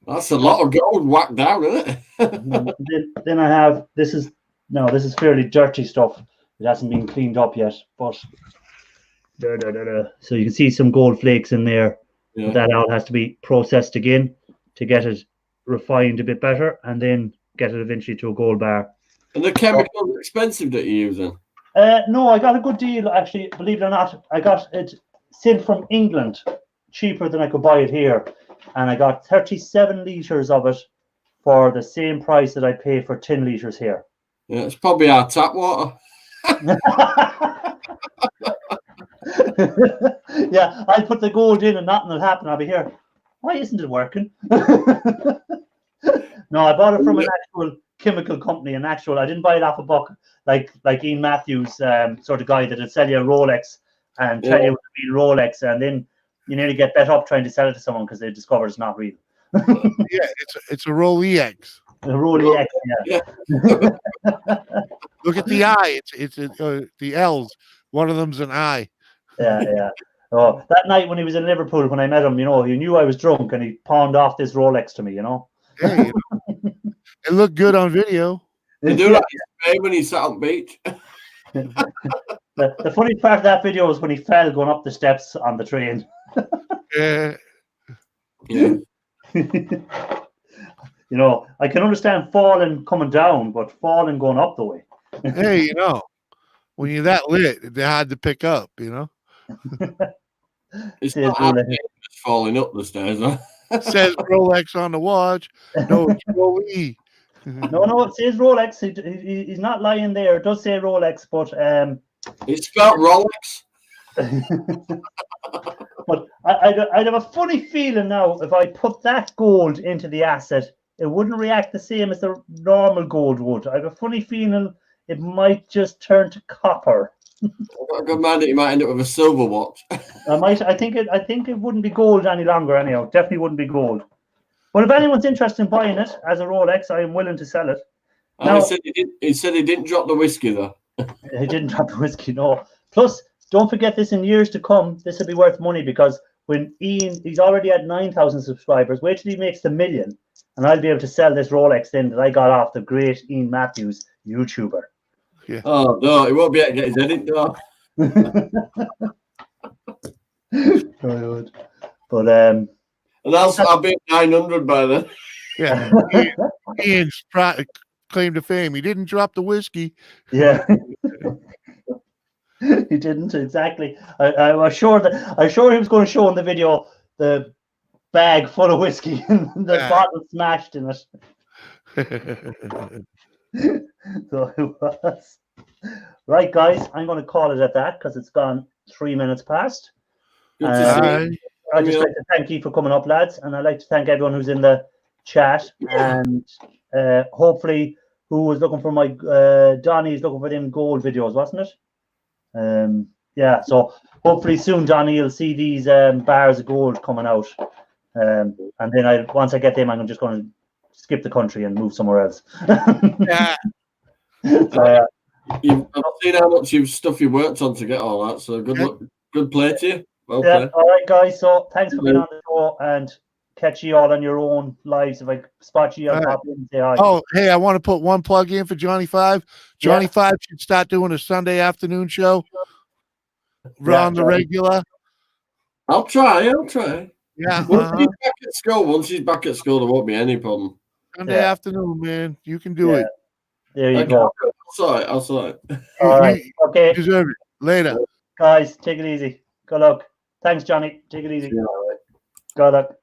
That's a lot of gold whacked down, isn't it? then I have this is fairly dirty stuff. It hasn't been cleaned up yet, but so you can see some gold flakes in there. Yeah. That all has to be processed again to get it refined a bit better, and then get it eventually to a gold bar. And the chemicals are expensive that you're using? No, I got a good deal actually. Believe it or not, I got it sent from England, cheaper than I could buy it here, and I got 37 liters of it for the same price that I pay for 10 liters here. Yeah, it's probably our tap water. Yeah, I'll put the gold in and nothing will happen. I'll be here. Why isn't it working? No, I bought it from an actual chemical company. I didn't buy it off a book like Ian Matthews, sort of guy that'd sell you a Rolex and tell you it would be Rolex, and then you nearly get bet up trying to sell it to someone because they discover it's not real. Yeah, it's a Rolex. A Rolex, yeah. Look at the eye. It's the L's. One of them's an I. Yeah. Oh, that night when he was in Liverpool, when I met him, you know, he knew I was drunk and he pawned off this Rolex to me, you know. Yeah, you know. It looked good on video. They do that when he sat on the beach. The funny part of that video was when he fell going up the steps on the train. Yeah. Yeah. You know, I can understand falling coming down, but falling going up the way. Hey, you know, when you're that lit, they're hard to pick up, you know. It's Says not Rolex. just falling up the stairs, huh? It says Rolex on the watch. No, it's Rolex. No, it says Rolex. He's not lying there. It does say Rolex, but It's spelled Rolex. but I'd have a funny feeling now if I put that gold into the asset, it wouldn't react the same as the normal gold would. I have a funny feeling it might just turn to copper. I've got a good man that you might end up with a silver watch. I think it wouldn't be gold any longer anyhow. Definitely wouldn't be gold. But if anyone's interested in buying it as a Rolex, I am willing to sell it. And Now, he said he didn't drop the whiskey though. he didn't drop the whiskey, no. Plus, don't forget this, in years to come, this will be worth money, because when he's already at 9,000 subscribers, wait till he makes the 1 million, and I'll be able to sell this Rolex then that I got off the great Ian Matthews YouTuber. Yeah. Oh no, he won't be able to get his head in though. But And I'll be at 900 by then. Yeah. Ian's claim to fame. He didn't drop the whiskey. yeah. He didn't, exactly. I was sure he was going to show in the video the bag full of whiskey and the bottle smashed in it. So it was. Right, guys, I'm going to call it at that because it's gone 3 minutes past. Good to see you. I'd just like to thank you for coming up, lads, and I'd like to thank everyone who's in the chat, and hopefully who was looking for my Donnie's looking for them gold videos, wasn't it? Yeah, so hopefully soon, Donnie, you'll see these bars of gold coming out, and then once I get them, I'm just going to skip the country and move somewhere else. Yeah. So, I've seen how much stuff you worked on to get all that, so good luck, good play to you. Well yeah, played. all right, guys. So thanks for being on the show, and catch you all on your own lives. If I spot you, I'll pop in and say hi. Oh, hey, I want to put one plug in for Johnny 5. Johnny 5 should start doing a Sunday afternoon show on the regular. I'll try. Yeah. Once she's back at school, there won't be any problem. Sunday afternoon, man. You can do it. There you go. I'll sort it. All right. Okay. You deserve it. Later. Guys, take it easy. Good luck. Thanks, Johnny. Take it easy. Yeah, all right. Good luck.